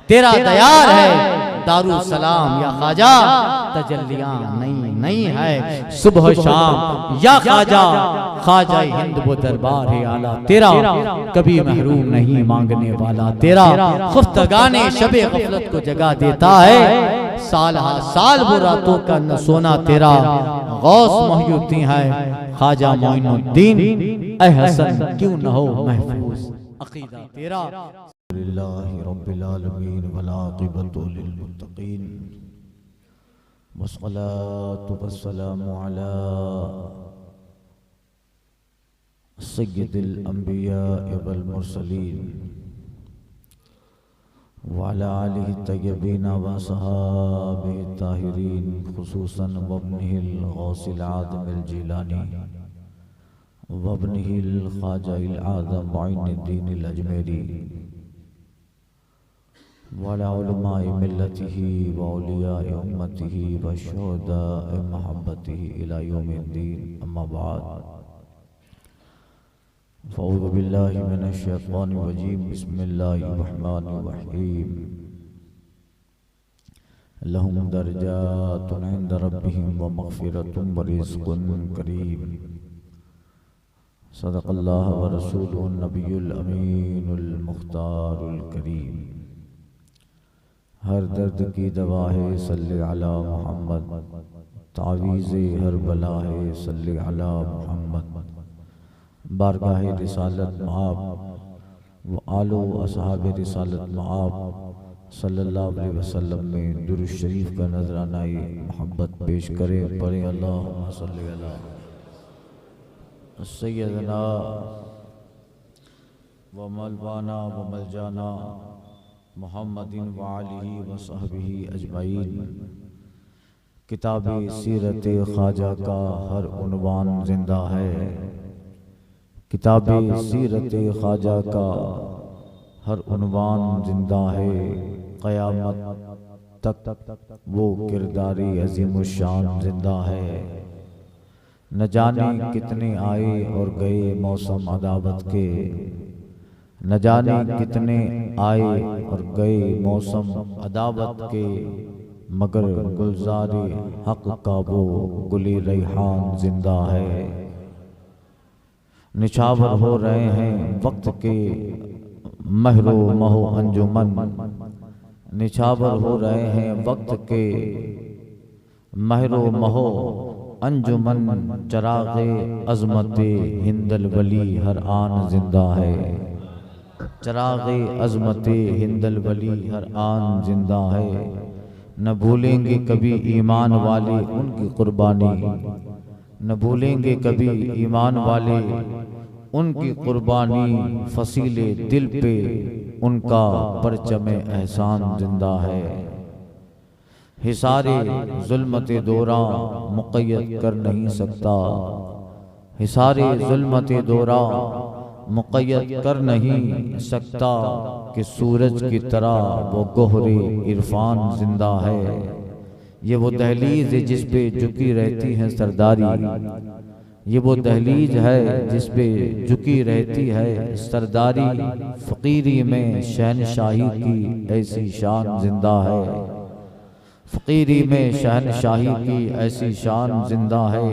तेरा दयार है दारू सलाम या ख्वाजा, तजल्लियां नई नई है सुबह शाम या ख्वाजा, ख्वाजा हिंद वो दरबार है आला तेरा, कभी महरूम नहीं मांगने वाला तेरा, खुफ्तगाने शबे गफलत को जगा देता है, साल हा साल वो रातों का न सोना तेरा, गौस मोहिउद्दीन है ख्वाजा मोइनुद्दीन, ऐ हसन क्यों न हो महफूज अकीदा तेरा। लिल्लाहि रब्बिल आलमीन वल आक़िबतु लिल मुत्तक़ीन वस्सलातु वस्सलामु अला सय्यिदिल अंबिया वल मुरसलीन व अला आलिहि तय्यबीन व सहाबिहि ताहिरीन, खुसूसन वब्निहिल गौसिल आज़मिल जिलानी वब्निहिल ख्वाजाइल आज़म मोइनुद्दीनिल अजमेरी वाला उलमाए मिल्लतिही व औलियाए उम्मतिही व शुहदाए महब्बतिही इला यौमिद्दीन, अम्मा बाद, फ़अऊज़ु बिल्लाहि मिनश शैतानिर रजीम, बिस्मिल्लाहिर रहमानिर रहीम, लहुम दरजातुन इंद रब्बिहिम व मग़फ़िरतुन व रिज़्क़ुन करीम, सदक़ल्लाहु व रसूलुहुन नबियुल अमीनुल मुख्तारुल करीम। हर दर्द की दवा है सल्ले अला मोहम्मद, तावीज़े हर बला है सल्ले अला मोहम्मद, बारगाह रिसालत मआब व आलो असहाब रिसालत मआब सल्लल्लाहु अलैहि वसल्लम में दुरूद शरीफ का नजराना मोहब्बत पेश करें, पढ़े अल्लाहुम्मा सल्ली अला सय्यदना व मौलाना व मलजाना मुहम्मदिन व आलिहि व सहबिही अजमईन। किताबे सीरत ख्वाजा का हर उन्वान जिंदा है, किताबे सीरत ख्वाजा का हर उन्वान जिंदा है, क़यामत तक वो किरदारी अज़ीमुश्शान जिंदा है। न जाने कितने आए और गए मौसम अदावत के, न जाने कितने आए और गए मौसम अदावत के, मगर गुलज़ारे हक़ का वो गुली रैहान जिंदा है। निछावर हो रहे हैं वक्त के महरो महो अंजुमन, निछावर हो रहे हैं वक्त के महरो महो अंजुमन, चराग़े अज़मते हिंदल वली हर आन जिंदा है, चराग़े अज़मते हिंदल वली हर आन जिंदा है। न भूलेंगे कभी ईमान वाले उनकी कुर्बानी, न भूलेंगे कभी ईमान वाले उनकी कुर्बानी, फसीले दिल पे उनका परचमे एहसान जिंदा है। हिसारे ज़ुल्मते दौरा मुक़य्यद कर नहीं सकता, हिसारे ज़ुल्मते दौरा मुक़य्यद कर नहीं सकता, कि सूरज की तरह वो गोहरे इरफान जिंदा है। ये वो दहलीज है जिस पे झुकी रहती है सरदारी, ये वो दहलीज है जिस पे झुकी रहती है सरदारी, फ़कीरी में शहनशाही की ऐसी शान जिंदा है, फ़कीरी में शहनशाही की ऐसी शान जिंदा है।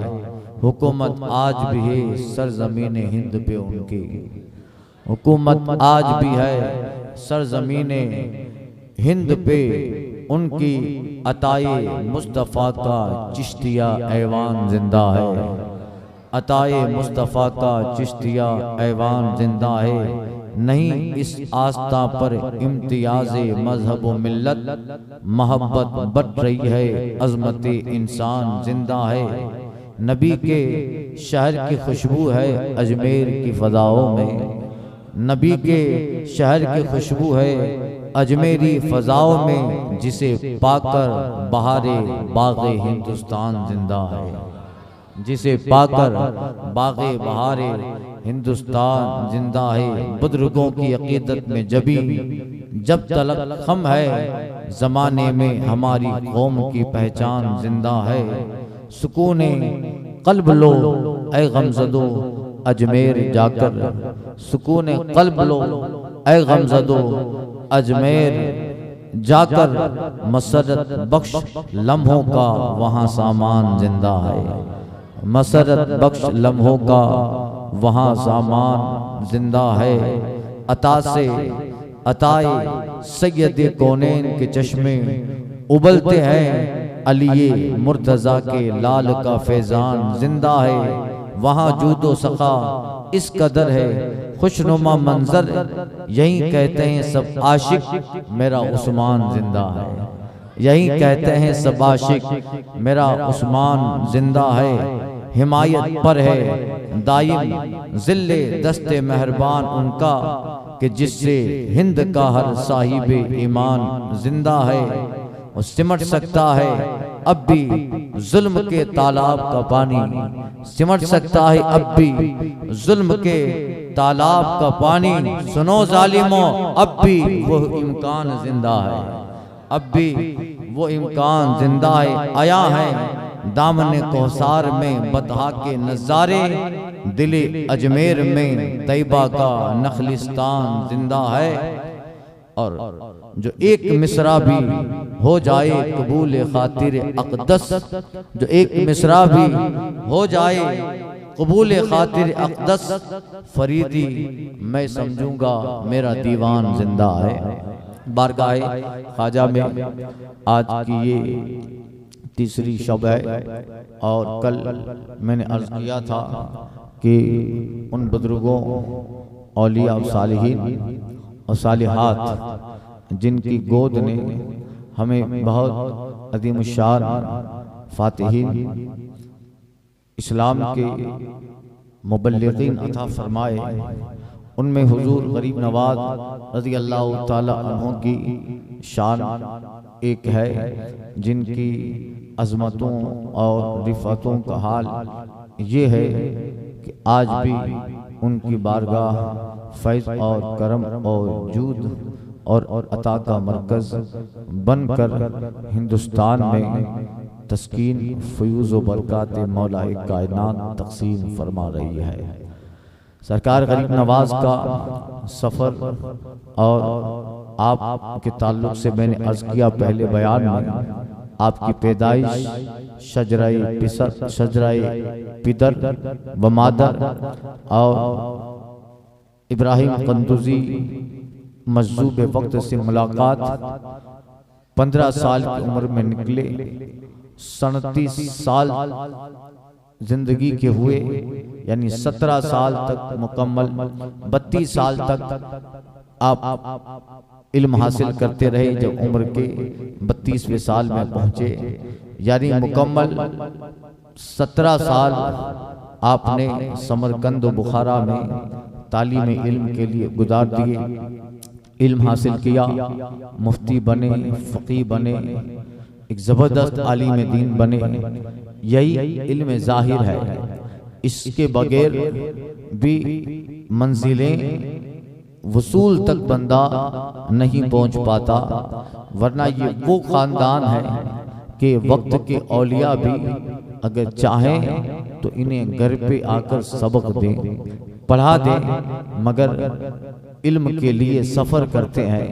हुकूमत आज भी है सरज़मीन हिंद पे उनकी, हुकूमत आज भी है सरज़मीन हिंद पे उनकी, अताए मुस्तफ़ा का चिश्तिया ऐवान जिंदा है, अताए मुस्तफ़ा का चिश्तिया ऐवान जिंदा है। नहीं इस आस्था पर इम्तियाज़े मज़हब व मिल्लत, मोहब्बत बढ़ रही है अज़मत इंसान जिंदा है। नबी के शहर की खुशबू है अजमेर की फ़ज़ाओं में, नबी के शहर की खुशबू है अजमेरी फ़ज़ाओं में, जिसे पाकर बहारे बाग़े हिंदुस्तान जिंदा है, जिसे पाकर बाग़े बहारे हिंदुस्तान जिंदा है। बुजुर्गों की अक़ीदत में जब तलक हम है ज़माने में हमारी कौम की पहचान जिंदा है। सुकूने क़ल्ब लो ऐ गमज़दो अजमेर जाकर, सुकूने क़ल्ब लो ऐ गमज़दो अजमेर जाकर मसरत बख्श लम्हों का वहाँ सामान जिंदा है। मसरत बख्श लम्हों का वहाँ सामान जिंदा है। अता से अताए सैयद कौनैन के चश्मे उबलते हैं। अलिये मुर्तज़ा के लाल का फैजान जिंदा है। वहाँ जूदो सखा इस कदर है खुशनुमा मंजर, यही कहते हैं सब आशिक मेरा उस्मान जिंदा है। यही कहते हैं सब आशिक मेरा उस्मान जिंदा है। हिमायत पर है दाइम जिल्ले दस्ते मेहरबान उनका, कि जिससे हिंद का हर साहिब ईमान जिंदा है। और सिमट सकता है अब भी जुल्म के तालाब का पानी, सिमट सकता है अब भी जुल्म के तालाब का पानी। सुनो जालिमों अब भी वो इम्कान जिंदा है। अब भी वो इम्कान जिंदा है। आया है दामन कौसार में बतहा के नजारे, दिले अजमेर में तैयबा का नखलिस्तान जिंदा है। और जो एक मिसरा भी हो जाए कबूल खातिर अक़दस, जो एक मिसरा भी हो जाए कबूल खातिर अक़दस, फरीदी मैं समझूंगा मेरा दीवान जिंदा है। बारगाह ख्वाजा में आज की ये तीसरी शब है। और कल मैंने अर्ज किया था कि उन बुजुर्गों औलिया और सालिहीन और सालिहात जिनकी गोद ने हमें बहुत अदीम शान फातिहीन इस्लाम के मुबल्लिगीन अता फरमाए, उनमें हुजूर गरीब नवाज रज़ी अल्लाह ताला अन्हु की शान एक है, जिनकी अज़मतों और रिफ़तों का हाल ये है कि आज भी उनकी बारगाह फैज़ और करम और जूद और अता का मरकज़ बनकर हिंदुस्तान में तस्कीन फ़यूज़ व बरक़ात मौलाए कायनात तक़सीम फरमा रही है। सरकार गरीब नवाज का सफ़र और आप के ताल्लुक़ से मैंने अर्ज़ किया पहले बयान में, आपकी पैदाइश शजराए पिदर व मादर और इब्राहिम कंदुजी मजजूब वक्त से मुलाकात 15 साल की उम्र में निकले, 37 साल जिंदगी के हुए, यानी 17 साल तक मुकम्मल, 32 साल तक आप इल्म हासिल करते रहे। जब उम्र के 32वें साल में पहुंचे, यानी मुकम्मल 17 साल आपने समरकंद बुखारा में तालीम इल्म के लिए गुजार दिए। इल्म हासिल किया, मुफ्ती बने, फ़क़ीह बने, एक ज़बरदस्त आलिम दीन बने। यही इल्म ज़ाहिर है, इसके बगैर भी मंजिलें वसूल तक बंदा नहीं पहुंच पाता। वरना ये वो ख़ानदान है कि वक्त के औलिया भी अगर चाहें तो इन्हें घर पे आकर सबक दें, पढ़ा दें, मगर इल्म के लिए सफ़र करते हैं,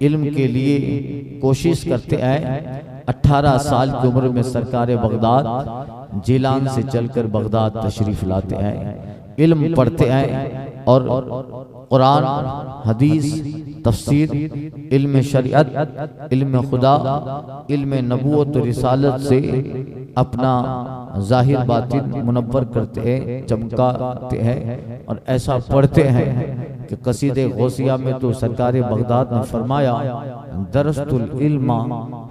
इल्म के लिए कोशिश करते हैं। 18 साल की उम्र में सरकार बगदाद जिलान से चलकर बगदाद तशरीफ़ लाते हैं, इल्म पढ़ते हैं और कुरान, हदीस, तफसीर, इल्म शरीयत, इल्म खुदा, इल्म नबूवत और रिसालत से अपना ज़ाहिर बातिन मुनव्वर करते हैं, चमकाते हैं। और ऐसा पढ़ते हैं कि क़सीदे गौसिया में तो सरकार बगदाद ने फरमाया, दरस्तुल इल्मा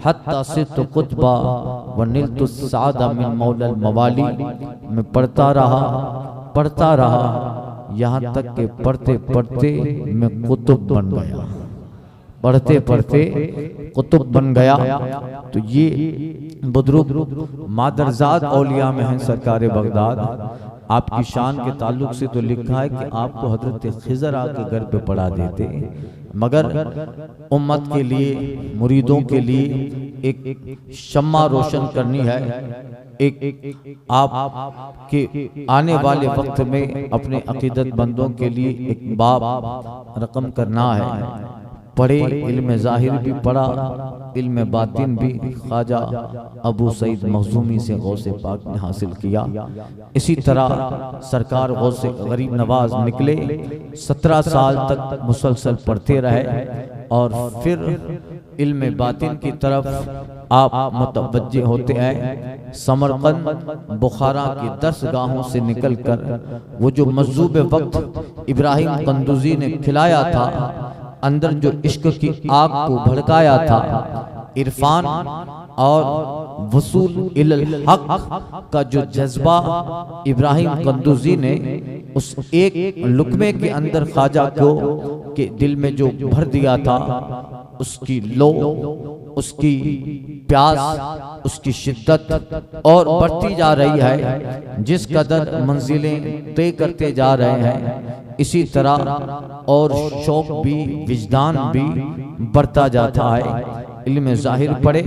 हत्ता सित्तु कुतबा व निलतु सादा मिन मौलल मवाली। मैं पढ़ता रहा यहाँ तक के पढ़ते पढ़ते मैं कुतुब बन गया, पढ़ते पढ़ते कुतुब बन गया। तो ये बुजुर्ग मादरजाद औलिया में हैं सरकार बगदाद। आपकी शान के ताल्लुक से तो लिखा है कि आपको हजरत खिज़र आके घर पे पढ़ा देते, मगर उम्मत के लिए, मुरीदों के लिए एक शम्मा रोशन करनी है, एक आप के आने वाले वक्त में अपने अकीदत बंदों के लिए एक बाब रकम करना है। पढ़े, इल्म ज़ाहिर भी पढ़ा, इल्म बातिन भी ख्वाजा अबू सईद मखज़ूमी से गौसे पाक ने हासिल किया। इसी तरह सरकार गौसे गरीब नवाज निकले, 17 साल तक मुसलसल पढ़ते रहे और फिर इल्म बातिन की तरफ आप मुतवज्जे होते हैं। समरकंद बुखारा की दर्सगाहों से निकलकर वो जो मज़ूब वक्त इब्राहिम कंदूजी ने खिलाया था, अंदर जो इश्क की आग को भड़काया था, इरफान और वसूल इलल हक का जो जज्बा इब्राहिम कंदूजी ने उस एक लुकमे के अंदर ख्वाजा को के दिल में जो भर दिया था, उसकी लो, उसकी प्यास, उसकी शिद्दत और बढ़ती जा रही है। जिस कदर मंजिलें तय करते जा रहे हैं, इसी तरह और शौक भी, विजदान भी बढ़ता जाता है। इल्म ज़ाहिर पढ़े,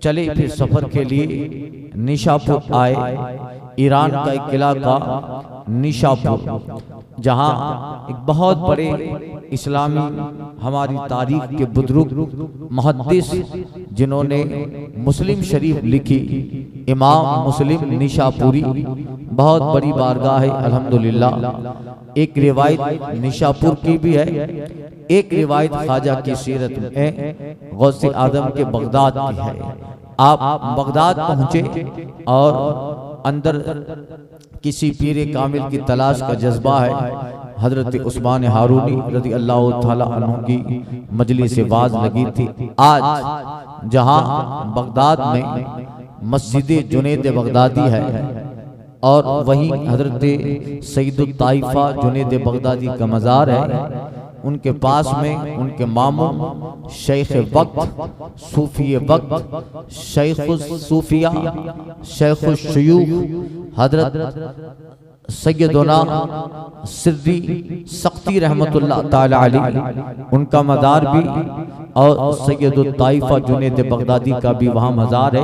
चले फिर सफर के लिए निशापुर आए। ईरान का एक इलाका निशापुर, जहाँ एक बहुत बड़े इस्लामी हमारी तारीख के बुजुर्ग मुहद्दिस जिन्होंने मुस्लिम शरीफ लिखी, इमाम मुस्लिम निशापुरी, बहुत बड़ी बारगाह है अल्हम्दुलिल्लाह। एक रिवायत निशापुर की भी है, एक रिवायत ख्वाजा की सीरत में गौसे आदम के बगदाद की है। आप बगदाद पहुंचे और अंदर किसी पीरे कामिल की तलाश का जज्बा है। हजरत उस्मान हारूनी रज़ी अल्लाह ताला अन्हु की मजलिस से वाज लगी थी। आज जहां बगदाद में मस्जिद जुनैद बगदादी है और वहीं हजरत सईदुत ताइफा जुनैद बगदादी का मज़ार है, उनके पास में उनके मामू शेख वक्त, सूफी वक्त, शेख सूफिया, शेख शयूख हजरत सैयदना सिद्दी सख्ती रहमतुल्लाह ताला अलैह, उनका मज़ार भी, और सैयदुत ताइफा जुनैद बगदादी का भी वहाँ मज़ार है।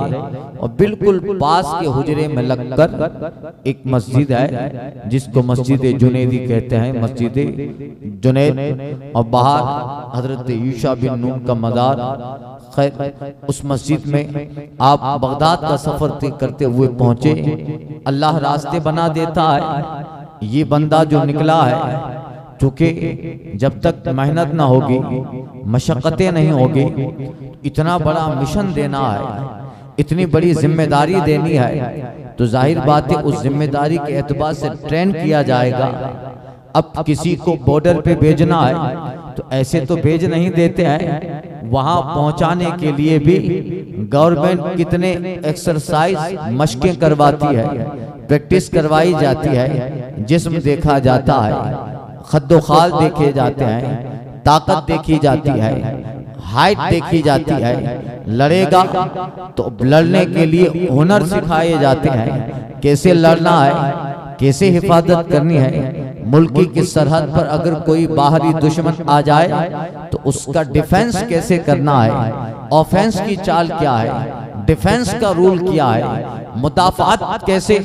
और बिल्कुल पास के हुजरे में लगकर एक मस्जिद है जिसको मस्जिद जुनैदी कहते हैं, मस्जिद जुनैद, और बाहर हजरत यूशा बिन नून का मज़ार। खैर, उस मस्जिद में आप बगदाद का सफर तय करते हुए पहुंचे। अल्लाह रास्ते बना देता है। ये बंदा जो निकला है, चूंकि जब तक मेहनत ना होगी, मशक्क़तें नहीं होगी, इतना बड़ा मिशन देना है, इतनी बड़ी जिम्मेदारी देनी है, तो जाहिर बात है उस जिम्मेदारी के एतबार से ट्रेन किया जाएगा। अब किसी को बॉर्डर पे भेजना है तो ऐसे तो भेज नहीं देते हैं, वहां पहुंचाने के लिए भी गवर्नमेंट कितने एक्सरसाइज मशकें करवाती है, प्रैक्टिस करवाई जाती है, जिस्म देखा जाता है, खद्दोखाल देखे जाते हैं, ताकत देखी जाती है, हाइट देखी जाती है। लड़ेगा तो लड़ने के लिए हुनर सिखाए जाते हैं, कैसे लड़ना है, कैसे हिफाजत करनी है। मुल्क की सरहद पर अगर कोई बाहरी दुश्मन आ जाए तो उसका डिफेंस कैसे करना है, ऑफेंस की चाल क्या है, डिफेंस का रूल क्या है, मुदाफात कैसे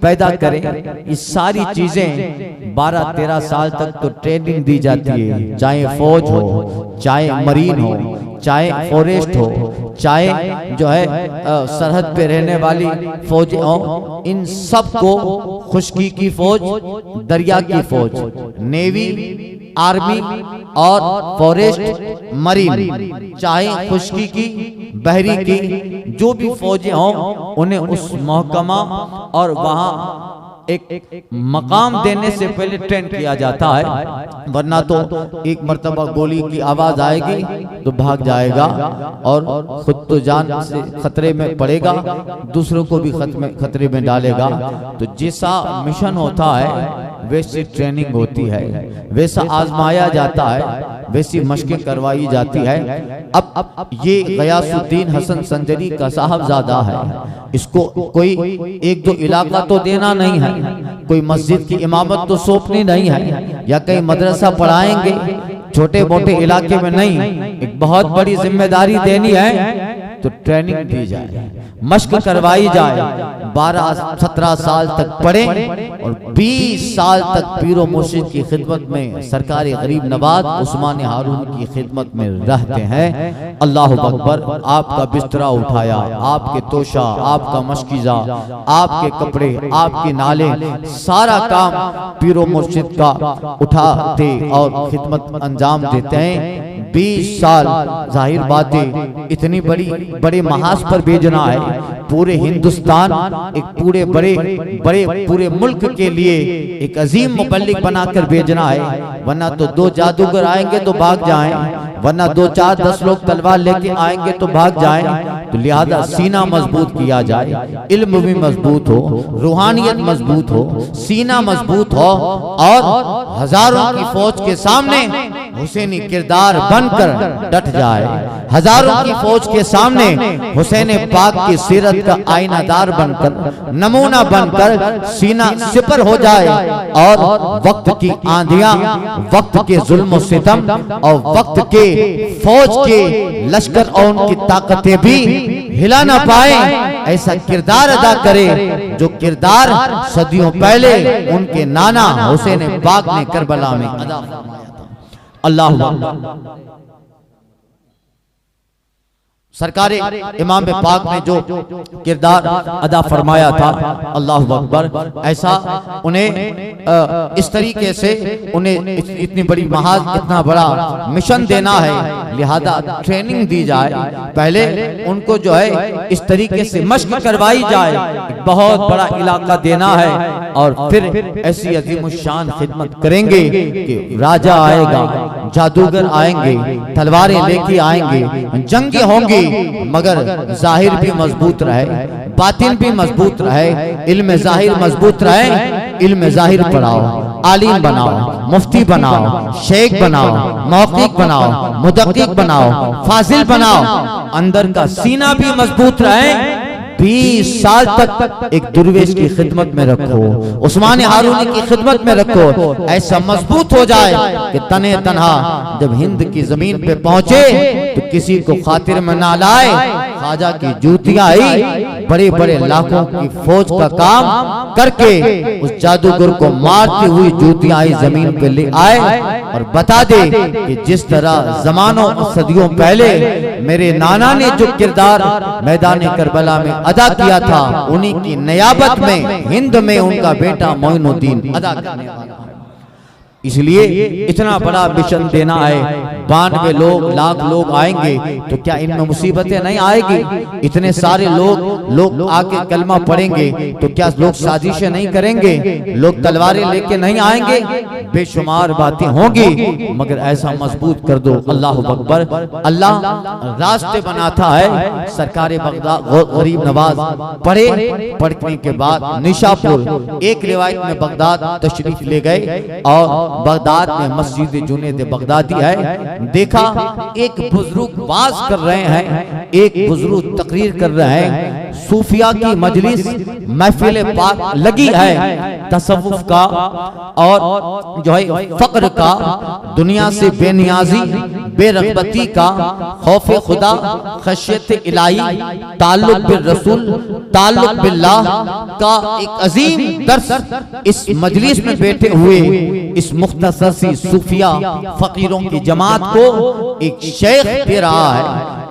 पैदा करें, ये सारी चीजें 12-13 साल तक तो ट्रेनिंग दी जाती है। चाहे फौज हो, चाहे मरीन हो, चाहे फॉरेस्ट हो, चाहे जो है सरहद पे रहने वाली फौज हो, इन सब को, खुश्की की फौज, दरिया की फौज, नेवी, आर्मी और फॉरेस्ट, मरीन, चाहे खुश्की की, बहरी की, जो भी फौजें हों, उन्हें उस महकमा और वहाँ एक मकाम देने से पहले ट्रेन किया जाता है, वरना तो एक मर्तबा गोली की आवाज आएगी तो भाग जाएगा और खुद तो जान से खतरे में पड़ेगा, दूसरों को भी खतरे में डालेगा। तो जैसा मिशन होता है वैसी ट्रेनिंग होती है, वैसा आजमाया जाता है, वैसी मशकें करवाई जाती है। अब ये गयासुद्दीन हसन संजरी का साहबजादा है, इसको कोई एक दो इलाका तो देना नहीं है, कोई मस्जिद की इमामत तो सौंपनी नहीं है, या कहीं मदरसा पढ़ाएंगे छोटे मोटे इलाके में नहीं, एक बहुत बड़ी जिम्मेदारी देनी है। तो ट्रेनिंग दी जाए, मश्क करवाई जाए, 12-17 साल तक पढ़े और 20 साल तक पीरो मुर्शिद की खिदमत में सरकारी गरीब नवाज उस्मान हारून की खिदमत में रहते हैं। अल्लाह अकबर। आपका बिस्तरा उठाया, आपके तोशा, आपका मशकीजा, आपके कपड़े, आपकी नाले, सारा काम पीरो मुर्शिद का उठाते और खिदमत अंजाम देते हैं। 20 साल जाहिर बातें इतनी बड़े महाज पर भेजना है, पूरे हिंदुस्तान एक पूरे मुल्क के लिए एक अजीम मुबल्लिग बनाकर भेजना है, वरना तो 2 जादूगर आएंगे तो भाग जाएं, वरना 2-4-10 लोग तलवार लेके आएंगे तो भाग जाएं। तो लिहाजा सीना मजबूत किया जाए, इल्म भी मजबूत हो, रूहानियत मजबूत हो, सीना मजबूत हो और हजारों की फौज के सामने हुसैनी किरदार बनकर डट जाए, हजारों की फौज के सामने हुसैन पाक की सीरत का आईनादार बनकर, नमूना बनकर सीना सिपर हो जाए और वक्त की आंधियां, वक्त के जुल्म सितम और वक्त के फौज के लश्कर और उनकी ताकतें भी हिला ना पाए, ऐसा किरदार अदा करे जो किरदार सदियों पहले उनके नाना हुसैन पाक ने करबला में अदा फरमाया था। अल्लाह सरकार इमाम पाक ने जो किरदार अदा फरमाया था, अल्लाह अकबर, ऐसा उन्हें इस तरीके से उन्हें इतनी बड़ी महाज, इतना बड़ा मिशन देना है, लिहाजा ट्रेनिंग दी जाए, पहले उनको जो है इस तरीके से मश्क करवाई जाए, एक बहुत बड़ा इलाका देना है और फिर ऐसी अजीमुशान खिदमत करेंगे कि राजा आएगा, जादूगर आएंगे, तलवारें लेके आएंगे, जंगे होंगी, मगर जाहिर भी मजबूत रहे, बातिन भी मजबूत रहे, इल्म जाहिर मजबूत रहे। इल्म जाहिर पढ़ाओ, आलिम बनाओ, मुफ्ती बनाओ, शेख बनाओ, मौक़िक़ बनाओ, मुदक्किक बनाओ, फाजिल बनाओ, अंदर का सीना भी मजबूत रहे। 20 साल तक एक दुर्वेश की खिदमत में रखो, उस्मान हारूनी की खिदमत में रखो, ऐसा मजबूत हो जाए कि तने तन्हा जब हिंद की जमीन पे पहुंचे तो किसी को खातिर में ना लाए। ख्वाजा की जूतियां आई, बड़े बड़े लाखों की फौज का काम करके उस जादूगर को मारती हुई जूतियां आई जमीन पे ले आए और बता दे कि जिस तरह जमानों सदियों पहले मेरे नाना ने जो किरदार मैदान करबला में अदा किया था, उन्हीं की नियाबत में हिंद में उनका बेटा मोइनुद्दीन अदा करने वाला है। इसलिए इतना बड़ा मिशन देना है, 92 लाख लोग आएंगे तो क्या इनमें मुसीबतें नहीं आएगी? इतने सारे लोग आके कलमा पढ़ेंगे तो क्या लोग साजिशें नहीं करेंगे? लोग तलवारें लेके नहीं आएंगे? बेशुमार बातें होंगी, मगर ऐसा मजबूत कर दो। अल्लाह अकबर। अल्लाह रास्ते बनाता है। सरकार बगदाद गरीब नवाज पढ़ने के बाद निशापुर, एक रिवायत में बगदाद तशरीफ ले गए और बगदाद में मस्जिद जुनेद बगदादी है। देखा एक बुजुर्ग वाज कर रहे हैं, एक बुजुर्ग तकरीर कर रहे हैं, सूफिया की मजलिस महफिल पाक लगी है, तसव्वुफ का और जो है फक्र का, दुनिया से बेनियाजी बेरगबती का, खौफ खुदा, खशियत इलाही, ताल्लुक बिर रसूल, ताल्लुक बिल्लाह का एक अजीम दर्स इस मजलिस में बैठे हुए इस मुख्तसर सी सूफिया फकीरों की जमात को एक शेख दे रहा है।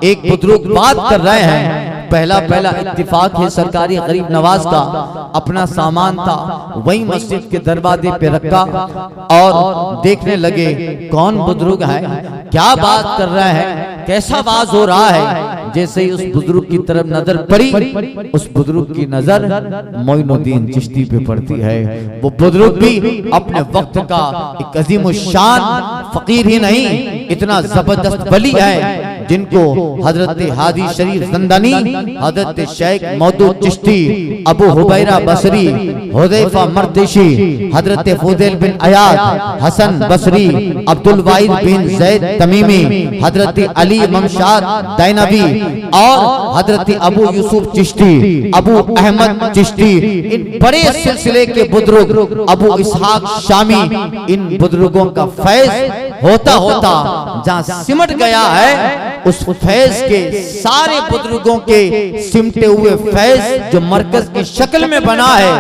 एक बुजुर्ग बात कर रहे हैं। पहला इत्तिफाक है सरकारी गरीब नवाज का, अपना सामान था वही मस्जिद के दरवाजे पे रखा और देखने लगे कौन बुजुर्ग है, क्या बात कर रहे हैं, कैसा वाज हो रहा है। जैसे ही उस बुजुर्ग की तरफ नजर पड़ी, उस बुजुर्ग की नजर मोइनुद्दीन चिश्ती पे पड़ती है। वो बुजुर्ग भी अपने वक्त का एक अजीम शान फकीर ही नहीं, इतना जबरदस्त वली है जिनको हजरत हादी शरीफ ज़ंदानी, हजरत शेख मौदूद चिश्ती, अबू हुबैरा बसरी, हुदैफा मर्देशी, हजरत फुदैल बिन अयाद, हसन बसरी, अब्दुल वाहिद बिन ज़ैद तमीमी, हजरत अली ममशाद दैनवी और हजरत अबू यूसुफ चिश्ती, अबू अहमद चिश्ती, इन बड़े सिलसिले के बुजुर्ग, अबू इसहाक शामी, इन बुजुर्गों का फैज होता होता जहां सिमट गया है, उस फैज के सारे बुजुर्गों के सिमटे हुए फैज जो मरकज की शक्ल में बना है,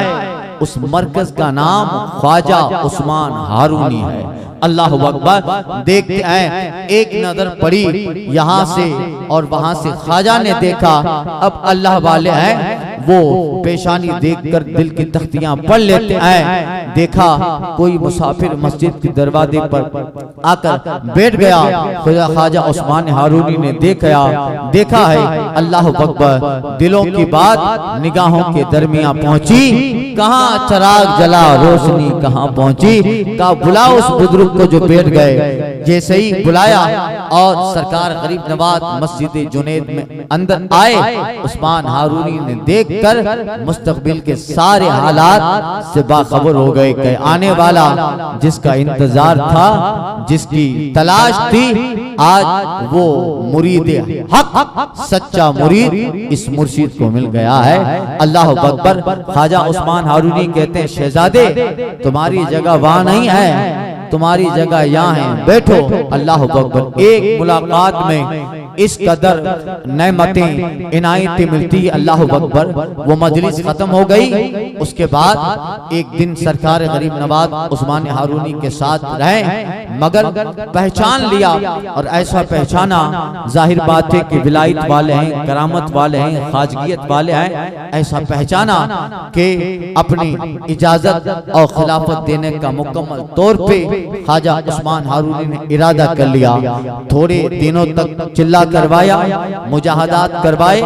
उस मरकज का नाम ख्वाजा उस्मान हारूनी है। अल्लाह अकबर। देखते हैं, एक नजर पड़ी यहाँ से और वहां से ख्वाजा ने देखा। अब अल्लाह वाले हैं वो पेशानी देखकर दिल की तख्तियां पढ़ लेते हैं। देखा कोई मुसाफिर मस्जिद के दरवाजे पर आकर बैठ गया। ख्वाजा उस्मान हारूनी ने देखा है अल्लाह अकबर, दिलों की बात निगाहों के दरमियां पहुंची। कहाँ चिराग जला रोशनी कहाँ पहुंची। कहा बुलाओ उस बुजुर्ग को जो बैठ गए। जैसे ही बुलाया और सरकार गरीब नवाज मस्जिद जुनैद में अंदर आए, उस्मान हारूनी ने देखकर मुस्तकबिल के सारे हालात से बाखबर हो गए कि आने वाला जिसका इंतजार था, जिसकी तलाश थी, आज वो मुरीद हक सच्चा मुरीद इस मुर्शिद को मिल गया है। अल्लाह अकबर। ख्वाजा उस्मान हारूनी कहते हैं, शहजादे तुम्हारी जगह वहां नहीं है, तुम्हारी जगह यहाँ है, बैठो। अल्लाह अकबर। एक मुलाकात में इस कदर नेमतें इनायतें मिलती है, अल्लाह अकबर। वो मजलिस खत्म हो गई। उसके बाद एक दिन सरकार गरीब नवाज उस्मान हारूनी के साथ रहे, मगर पहचान लिया और ऐसा पहचाना, जाहिर बात है कि विलायत वाले हैं, करामत वाले हैं, खाजगियत वाले हैं, ऐसा पहचाना कि अपनी इजाजत और खिलाफत देने का मुकम्मल तौर पे ख्वाजा उस्मान हारूनी ने इरादा कर लिया। थोड़े दिनों तक चिल्ला करवाया, मुजाहदात करवाए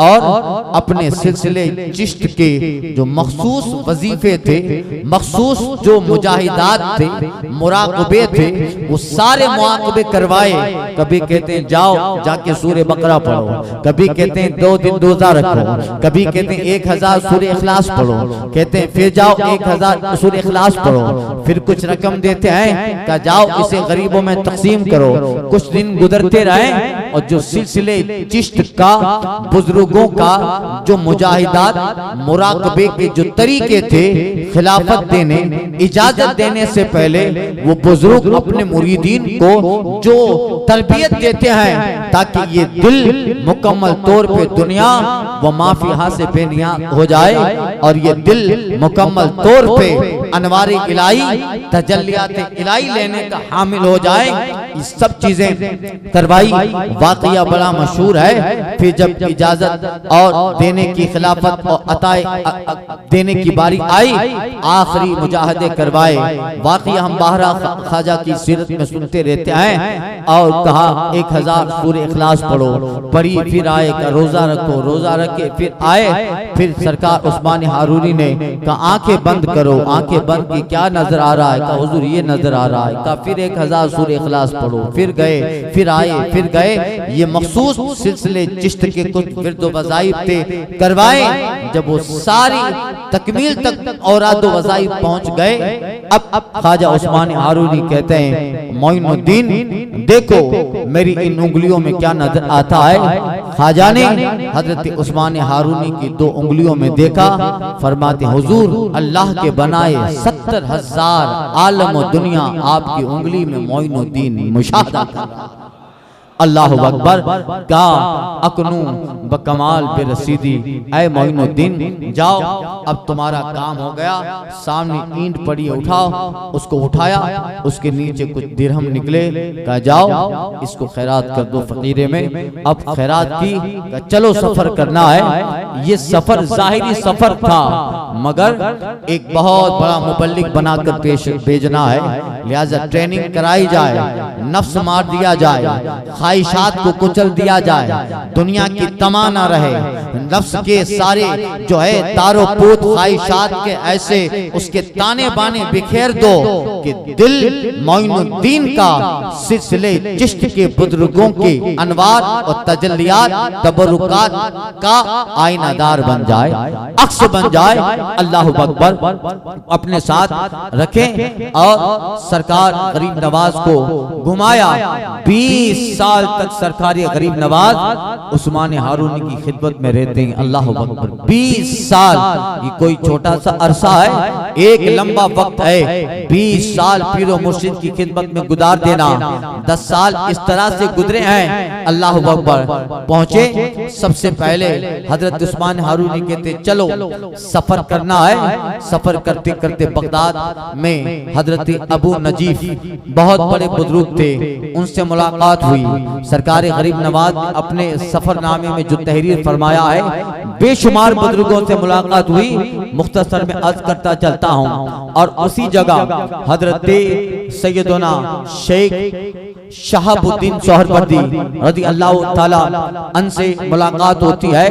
और अपने सिलसिले चिश्त के जो मखसूस वजीफे थे, मखसूस जो मुजाहिदात थे, मुराकबे थे, वो सारे मुआकबे करवाए। कभी कहते हैं जाओ जाके सूरे बकरा पढ़ो, कभी कहते हैं 2 दिन रोजा रखो, कभी कहते हैं 1000 सूरे इखलास पढ़ो, कहते हैं फिर जाओ 1000 सूरे इखलास पढ़ो, फिर कुछ रकम देते हैं का जाओ इसे गरीबों में तकसीम करो। कुछ दिन गुजरते रहे और जो सिलसिले चिश्त का बुजुर्गों का जो मुजाहिदात मुराकबे के जो तरीके थे, खिलाफत देने इजाजत देने से पहले वो बुजुर्ग अपने मुरीदीन को जो तरबियत देते हैं ताकि ये दिल मुकम्मल तौर पे दुनिया व माफिया से बेनियाज हो जाए और ये दिल मुकम्मल तौर पे अनवारे इलाही तजल्लियात इलाही लेने का हामिल हो जाए। ये सब चीजें करवाई। वाकया बड़ा मशहूर है। फिर जब इजाजत और देने की खिलाफत और अताए देने की बारी आई, आखिरी मुजाहदे करवाए। वाकया हम बाहरा ख्वाजा की सीरत में सुनते रहते हैं और कहा 1000 सूरे इखलास पढ़ो, पढ़ी, फिर आए का रोजा रखो, रोजा रखे, फिर आए, फिर सरकार उस्मान हारूनी ने कहा आंखें बंद करो, आंखें बंद की क्या नजर आ रहा है, कहा हुजूर ये नजर आ रहा है, कहा फिर 1000 सूरे इखलास पढ़ो, फिर गए, फिर आए, फिर गए। ये मखसूस सिलसिले चिश्त के कुछ विर्द वज़ाइफ थे करवाए। जब वो सारी तकमील तक औराद वज़ाइफ पहुंच गए, अब ख्वाजा उस्मान हारूनी कहते हैं मोइनुद्दीन देखो मेरी इन उंगलियों में क्या नजर आता है। ख्वाजा ने हजरत उस्मान हारूनी की 2 उंगलियों में देखा, फरमाते हुजूर अल्लाह के बनाए 70,000 आलम और दुनिया आपकी उंगली में मोइनुद्दीन मुशाहदा कर रहा। अल्लाह अकबर। का अकनू बकमाल बेरसीदी, ऐ मोइनुद्दीन जाओ अब तुम्हारा काम हो गया। सामने ईंट पड़ी है, उठाओ। उसको उठाया, उसके नीचे कुछ दिरहम निकले, कहा जाओ इसको खैरात कर दो फकीरे में। अब खैरात की, कहा चलो सफर करना है। ये सफर जाहिरी सफर था, मगर एक बहुत बड़ा मुबल्लिग बनाकर पेश भेजना है, लिहाजा ट्रेनिंग कराई जाए, नफ्स मार दिया जाए, ख्वाहिशात को कुचल दिया जाए, दुनिया की तमा न रहे, नफ्स के सारे जो है तारो पोत ख्वाहिशात के ऐसे उसके ताने बाने बिखेर दो कि दिल मोइनुद्दीन का सिलसिले चिश्त के बुजुर्गों के अनवार और तजल्लियात तबरुकात का आईनादार बन जाए, अक्स बन जाए। अल्लाह अकबर अपने साथ रखें। और सरकार गरीब नवाज को घुमाया। 20 साल तक सरकार गरीब नवाज उस्मान हारूनी की खिदमत में रहते हैं। अल्लाह अकबर, 20 साल ये कोई छोटा सा अरसा है, एक लंबा वक्त है। 20 साल पीरो मुर्शिद की खिदमत में गुजार देना। 10 साल इस तरह से गुजरे हैं। अल्लाह अकबर पहुंचे। सबसे पहले हजरत उस्मान हारूनी कहते चलो सफर करना है। सफर करते करते बगदाद में हजरत अबू नजीफ बहुत बड़े बुजुर्ग थे, उनसे मुलाकात हुई। सरकार गरीब नवाज अपने सफरनामे में जो तहरीर फरमाया है, बेशुमार बुजुर्गों से मुलाकात हुई। मुख्तसर में अर्ज करता चलता हूँ। और उसी जगह हजरत सैयदना शेख शहाबुद्दीन सोहरवर्दी रज़ी अल्लाह ताला अन से मुलाकात होती है।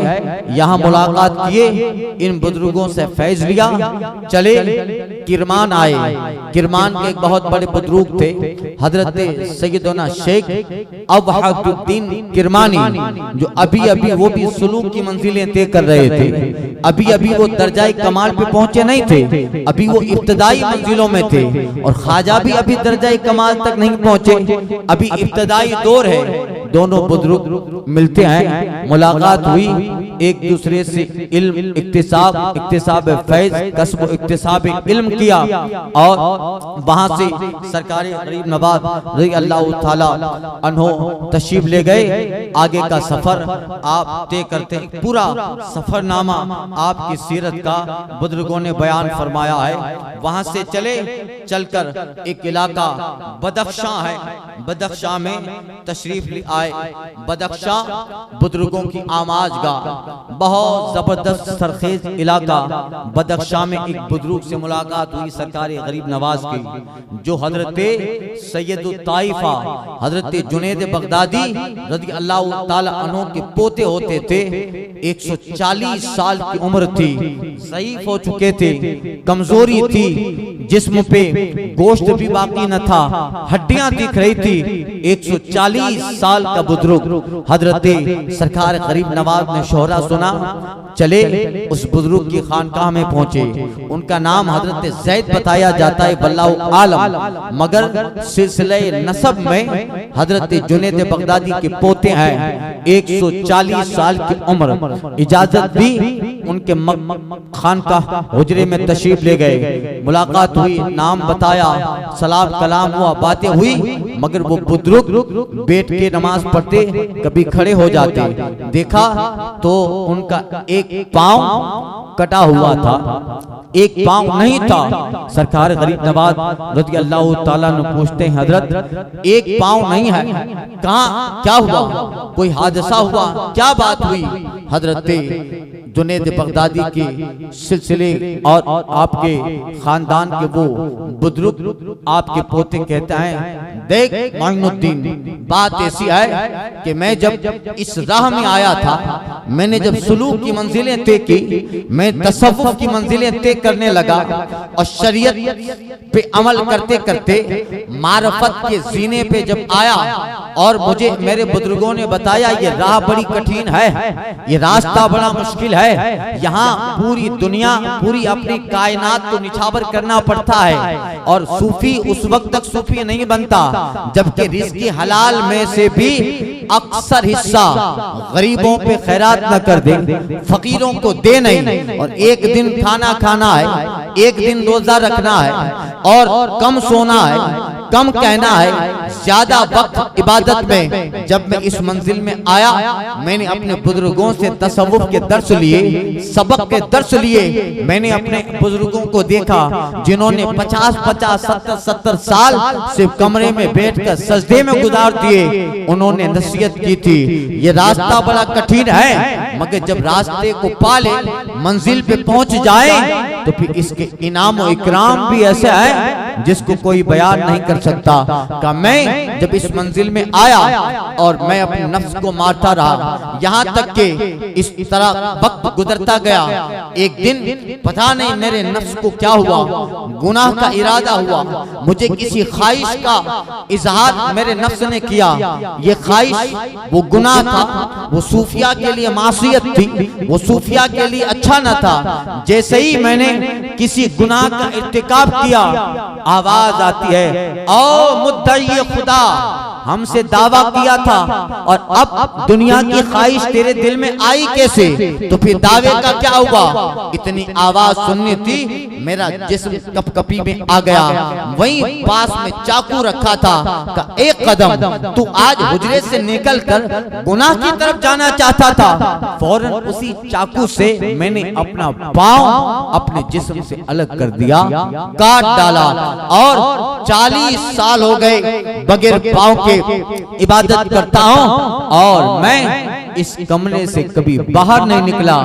यहाँ मुलाकात किए, इन बुजुर्गों से फैज लिया, चले किरमान आए। किरमान के एक बहुत बड़े बुजुर्ग थे हजरत सैयदना शेख अवहदुद्दीन किरमानी, जो अभी अभी वो भी सुलूक की मंजिलें तय कर रहे थे। अभी अभी वो दर्जाए कमाल पे पहुंचे नहीं थे, अभी वो इब्तदाई मंजिलों में थे। और ख्वाजा भी अभी दर्जाए कमाल तक नहीं पहुंचे, अभी इब्तदाई दौर है। दोनों बुजुर्ग मिलते हैं, मुलाकात हुई, एक दूसरे से इल्म इक्तिसाब फैज कसब इक्तिसाब इल्म किया। और वहां से सरकार गरीब नवाज रज़ी अल्लाह ताला अन्हो तशरीफ ले गए। आगे का सफर आप तय करते हैं। पूरा सफरनामा आपकी सीरत का बुजुर्गों ने बयान फरमाया है। वहां से चले, चलकर एक इलाका बदख्शां है, बदख्शां में तशरीफ ले आए। बदख्शां बुजुर्गों की आमाज का बहुत जबरदस्त सरखेज इलाका। बदख्शां में एक बुजुर्ग से मुलाकात हुई सरकार गरीब नवाज की, जो हजरत सैयदुत ताइफा हजरत जुनैद बगदादी रज़ी अल्लाह ताला अन्हु के पोते होते थे। 140 साल की उम्र थी, ज़ईफ हो चुके थे, कमजोरी थी, जिस्म पे गोश्त भी बाकी न था, हड्डियां दिख रही थी। 140 साल का बुजुर्ग हजरत सरकार गरीब नवाज ने शोहरा सुना, चले उस बुजुर्ग की खानकाह में पहुंचे। उनका नाम हजरत जैद बताया जाता है, वल्लाहु आलम, मगर सिलसिले नसब में हजरत जुनैद बगदादी के पोते हैं। 140 साल की उम्र, इजाजत दी, उनके खानकाह हुजरे में तशरीफ ले गए। मुलाकात हुई, नाम बताया, सलाम कलाम हुआ, बातें हुई। मगर वो बुजुर्ग बैठ के नमाज पढ़ते, कभी खड़े हो जाते। देखा तो उनका एक पांव कटा हुआ था, एक पांव नहीं था। सरकार गरीब नवाज रज़ी अल्लाह ताला ने पूछते हैं, हजरत एक पांव नहीं है, कहाँ क्या हुआ, कोई हादसा हुआ, क्या बात हुई? हजरत जुनैद बगदादी के सिलसिले और आपके खानदान के वो बुजुर्ग आपके पोते कहते हैं, देख मोइनुद्दीन, बात ऐसी है कि मैं जब इस राह में आया था, मैंने जब सुलूक की मंजिलें तय की, मैं तसव्वुफ की मंजिलें तय करने लगा और शरीयत पे अमल करते करते मारफत के जीने पे जब आया और मुझे मेरे बुजुर्गों ने बताया ये राह बड़ी कठिन है, ये रास्ता बड़ा मुश्किल है, यहाँ पूरी दुनिया पूरी अपनी कायनात को निछावर करना पड़ता है और सूफी उस वक्त तक सूफी नहीं बनता जबकि रिज़्क़ हलाल में से भी अक्सर हिस्सा गरीबों पे खैरात न कर दे, फकीरों को दे नहीं, और एक दिन खाना खाना है, एक दिन रोजा रखना है और कम सोना है, कम कहना है, ज्यादा वक्त इबादत में। जब मैं इस मंजिल में आया, मैंने अपने बुजुर्गों से तसव्वुफ के दर्स लिए, सबक के दर्स लिए। मैंने अपने बुजुर्गों को देखा जिन्होंने 50-50, 70-70 साल सिर्फ कमरे में बैठकर सजदे में गुजार दिए। उन्होंने नसीहत की थी, ये रास्ता बड़ा कठिन है, मगर जब रास्ते को पाले, मंजिल पे पहुंच जाए तो फिर इसके इनाम और इकराम भी ऐसे है जिसको कोई बयान नहीं कर सकता। का मैं जब इस मंजिल में आया और मैं अपने नफ्स को मारता रहा, यहाँ तक के इस तरह वक्त गुजरता गया। एक दिन पता नहीं मेरे नफ्स को क्या हुआ, गुनाह का इरादा हुआ, मुझे किसी ख्वाहिश का इजहार मेरे नफ्स ने किया। ये ख्वाहिश वो गुनाह था, वो सूफिया के लिए मासियत थी, वो सूफिया के लिए अच्छा न था। जैसे ही मैंने किसी गुनाह का इर्तिकाब किया, आवाज आती है, ओ मुद्दई खुदा, हमसे दावा किया था और अब दुनिया की ख्वाहिश तेरे दिल में आई कैसे? तो फिर दावे का क्या हुआ? इतनी आवाज सुननी थी, मेरा जिस्म कपकपी में आ गया। वहीं पास में चाकू रखा था, का एक कदम तू आज हुजरे से निकल कर गुनाह की तरफ जाना चाहता था। फौरन उसी चाकू से मैंने अपना पांव अपने जिस्म से अलग कर दिया, काट डाला और 40 साल हो गए बगैर पांव के इबादत करता हूं और मैं इस कमरे से कभी बाहर नहीं निकला,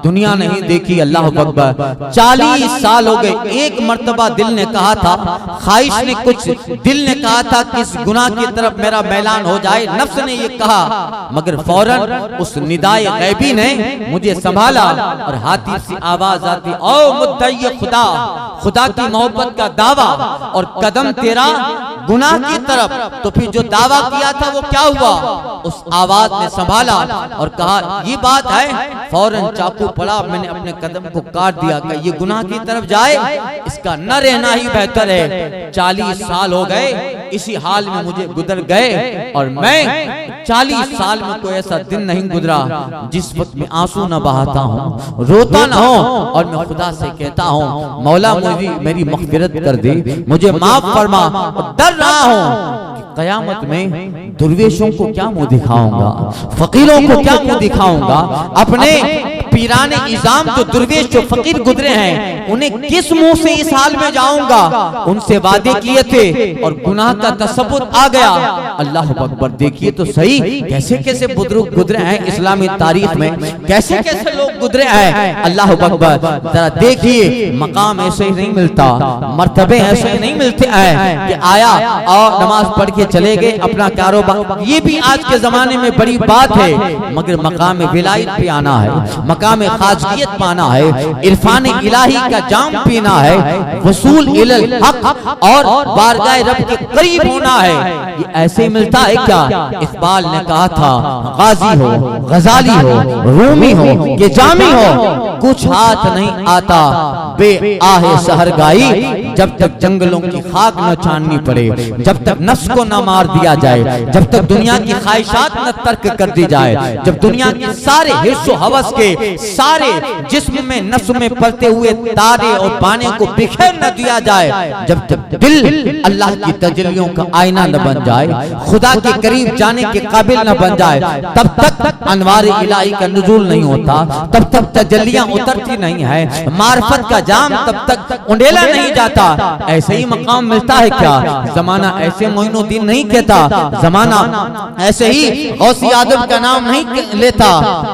दुनिया नहीं देखी। अल्लाह अकबर। 40 साल हो गए। एक मर्तबा दिल ने कहा था, ख्वाहिश ने कुछ, दिल ने कहा था कि इस गुनाह की तरफ मेरा मैलान हो जाए, नफ्स ने ये कहा, मगर फौरन उस निदाए गैबी ने मुझे संभाला और हाथी सी आवाज आती, ओ मुद्दई खुदा, खुदा की मोहब्बत का दावा और कदम तेरा गुनाह की तरफ। तो फिर जो दावा किया था वो क्या हुआ? उस आवाज ने संभाला और कहा ये बात है। फौरन चाकू पड़ा, मैंने अपने कदम को काट दिया। कि ये गुनाह की तरफ जाए, इसका न रहना ही बेहतर है। 40 साल हो गए इसी हाल में मुझे गुजर गए और मैं 40 साल में कोई ऐसा दिन नहीं गुजरा जिस वक्त में आंसू न बहाता हूँ, रोता न हो और मैं खुदा से कहता हूँ, मौला मेरी मग़फ़िरत कर दे, मुझे माफ फरमा। डर रहा हूँ कयामत में दुर्वेशों को क्या मुंह दिखाऊंगा, फकीरों को क्या मुंह दिखाऊंगा, अपने पीराने इज़ाम जो दुर्वेश जो फकीर गुजरे हैं उन्हें किस मुंह से इस हाल में जाऊंगा? उनसे वादे किए थे और गुनाह का तसव्वुर आ गया। अल्लाह अकबर। देखिए तो सही कैसे कैसे बुजुर्ग गुजरे हैं इस्लामी तारीख में, कैसे कैसे लोग गुजरे हैं। अल्लाह अकबर। जरा देखिए, मकाम ऐसे ही नहीं मिलता, मर्तबे ऐसे ही नहीं मिलते हैं कि आया और नमाज पढ़ के चले गए अपना कारोबार। ये भी आज के जमाने में बड़ी बात है, मगर मकाम विलायत पे आना है, मकाम खासियत पाना है, इरफान इलाही का जाम पीना है, वसूल इलल हक और बारगाह रब के करीब होना है। ये ऐसे ही मिलता है क्या? इकबाल ने कहा था, गाजी हो, गजाली हो, रूमी हो, ये जामी हो, कुछ हाथ नहीं आता बे आहे सहरगाई, जब तक जंगलों की खाक न छाननी पड़े, जब तक नफ्स को न मार दिया जाए, जब तक दुनिया की ख्वाहिशात न तर्क कर दी जाए, जब दुनिया के सारे हिस्सों हवस के सारे जिस्म में नफ्स में पलते हुए तारे और बाने को बिखेर न दिया जाए, जब तक दिल अल्लाह की तजल्लियों का आईना न बन जाए, खुदा के करीब जाने के काबिल न बन जाए, तब तक अनवार इलाही का नुज़ूल नहीं होता, तब तक तजल्लियां उतरती नहीं है, मार्फत का जाम तब तक उंडेला नहीं जाता। ऐसे ही मकाम मिलता है क्या? जमाना ऐसे मोइनुद्दीन नहीं कहता, जमाना ऐसे ही गौसी आदम का नाम नहीं लेता।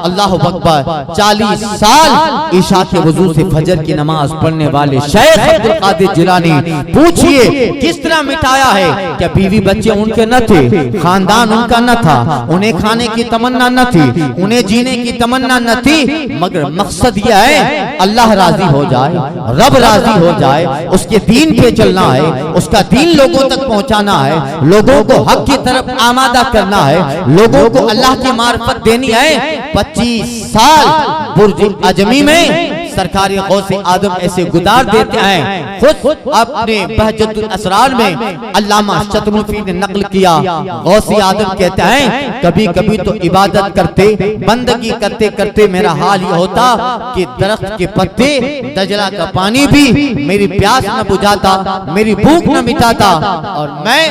अल्लाह अकबर। 40 साल ईशा के वजू से फजर की नमाज पढ़ने वाले शेख अब्दुल कादिर जिलानी, पूछिए किस तरह मिटाया है? क्या बीवी बच्चे उनके न थे, खानदान उनका न था, उन्हें खाने की तमन्ना न थी, उन्हें जीने की तमन्ना न थी, मगर मकसद यह है अल्लाह राजी हो जाए, रब राजी हो जाए, उसके दीन पे चलना है, उसका दीन लोगों तक पहुंचाना है, लोगों को हक की तरफ आमादा करना है, लोगों को अल्लाह की मार्फत देनी है। 25 साल बुर्ज अजमी में सरकारी गौसे आदम ऐसे गुजार देते हैं। खुद अपने बहजतुल असरार में अल्लामा शतमुल्फी ने नकल किया, गौसे आदम कहते हैं कभी कभी तो इबादत करते, बंदगी करते करते मेरा हाल ये होता कि दरख्त के पत्ते, दजला का पानी भी मेरी प्यास न बुझाता, मेरी भूख न मिटाता और मैं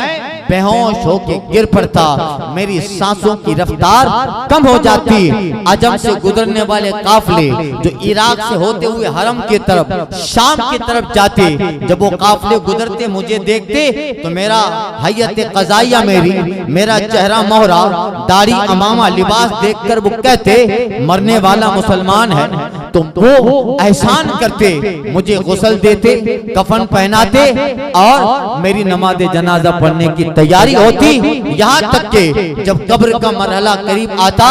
बेहोश होके गिर पड़ता, मेरी सांसों की रफ्तार कम हो जाती। अजम से गुजरने वाले काफले जो इराक से होते हुए हरम की तरफ शाम की तरफ जाते, जब वो काफले गुजरते मुझे देखते तो मेरा हैयत क़ज़ाइया मेरा चेहरा मोहरा दाढ़ी अमामा लिबास देखकर वो कहते मरने वाला मुसलमान है, तो वो एहसान करते, मुझे गुस्ल देते, कफन पहनाते और मेरी नमाज जनाजा पढ़ने की तैयारी होती। यहाँ तक के जब कब्र का मरहला करीब आता,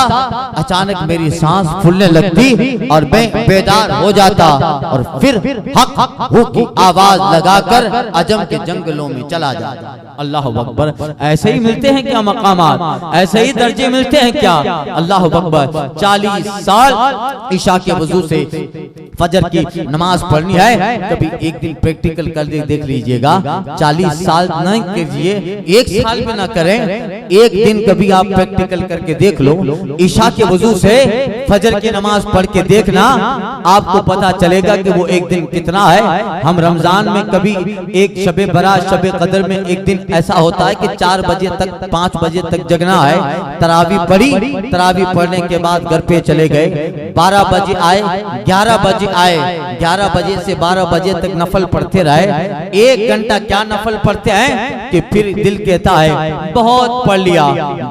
अचानक मेरी सांस फूलने लगती और मैं बेदार हो जाता और फिर हक हू की आवाज लगाकर अजम के जंगलों में चला जाता। अल्लाह अकबर। ऐसे ही मिलते हैं क्या मकामात, ऐसे ही दर्जे मिलते हैं क्या? अल्लाह अकबर। 40 साल ईशा के वजू से फजर की नमाज पढ़नी है, कभी एक दिन प्रैक्टिकल कर देख लीजिएगा। 40 साल नहीं कीजिए, 1 साल भी ना करें, एक दिन कभी आप प्रैक्टिकल करके देख लो। ईशा के वजू से फजर की नमाज पढ़ के देखना, आपको पता चलेगा कि वो एक दिन कितना है। हम रमजान में कभी एक शबे बरात शबे कदर में एक दिन ऐसा होता है कि 4 बजे तक 5 बजे तक जगना है, तरावी पढ़ी, तरावी पढ़ने के बाद घर पे चले गए, 12 बजे आए, 11 बजे आए, 11 बजे से 12 बजे तक नफल पढ़ते रहे। 1 घंटा क्या नफल पढ़ते हैं कि फिर दिल कहता है बहुत पढ़ लिया।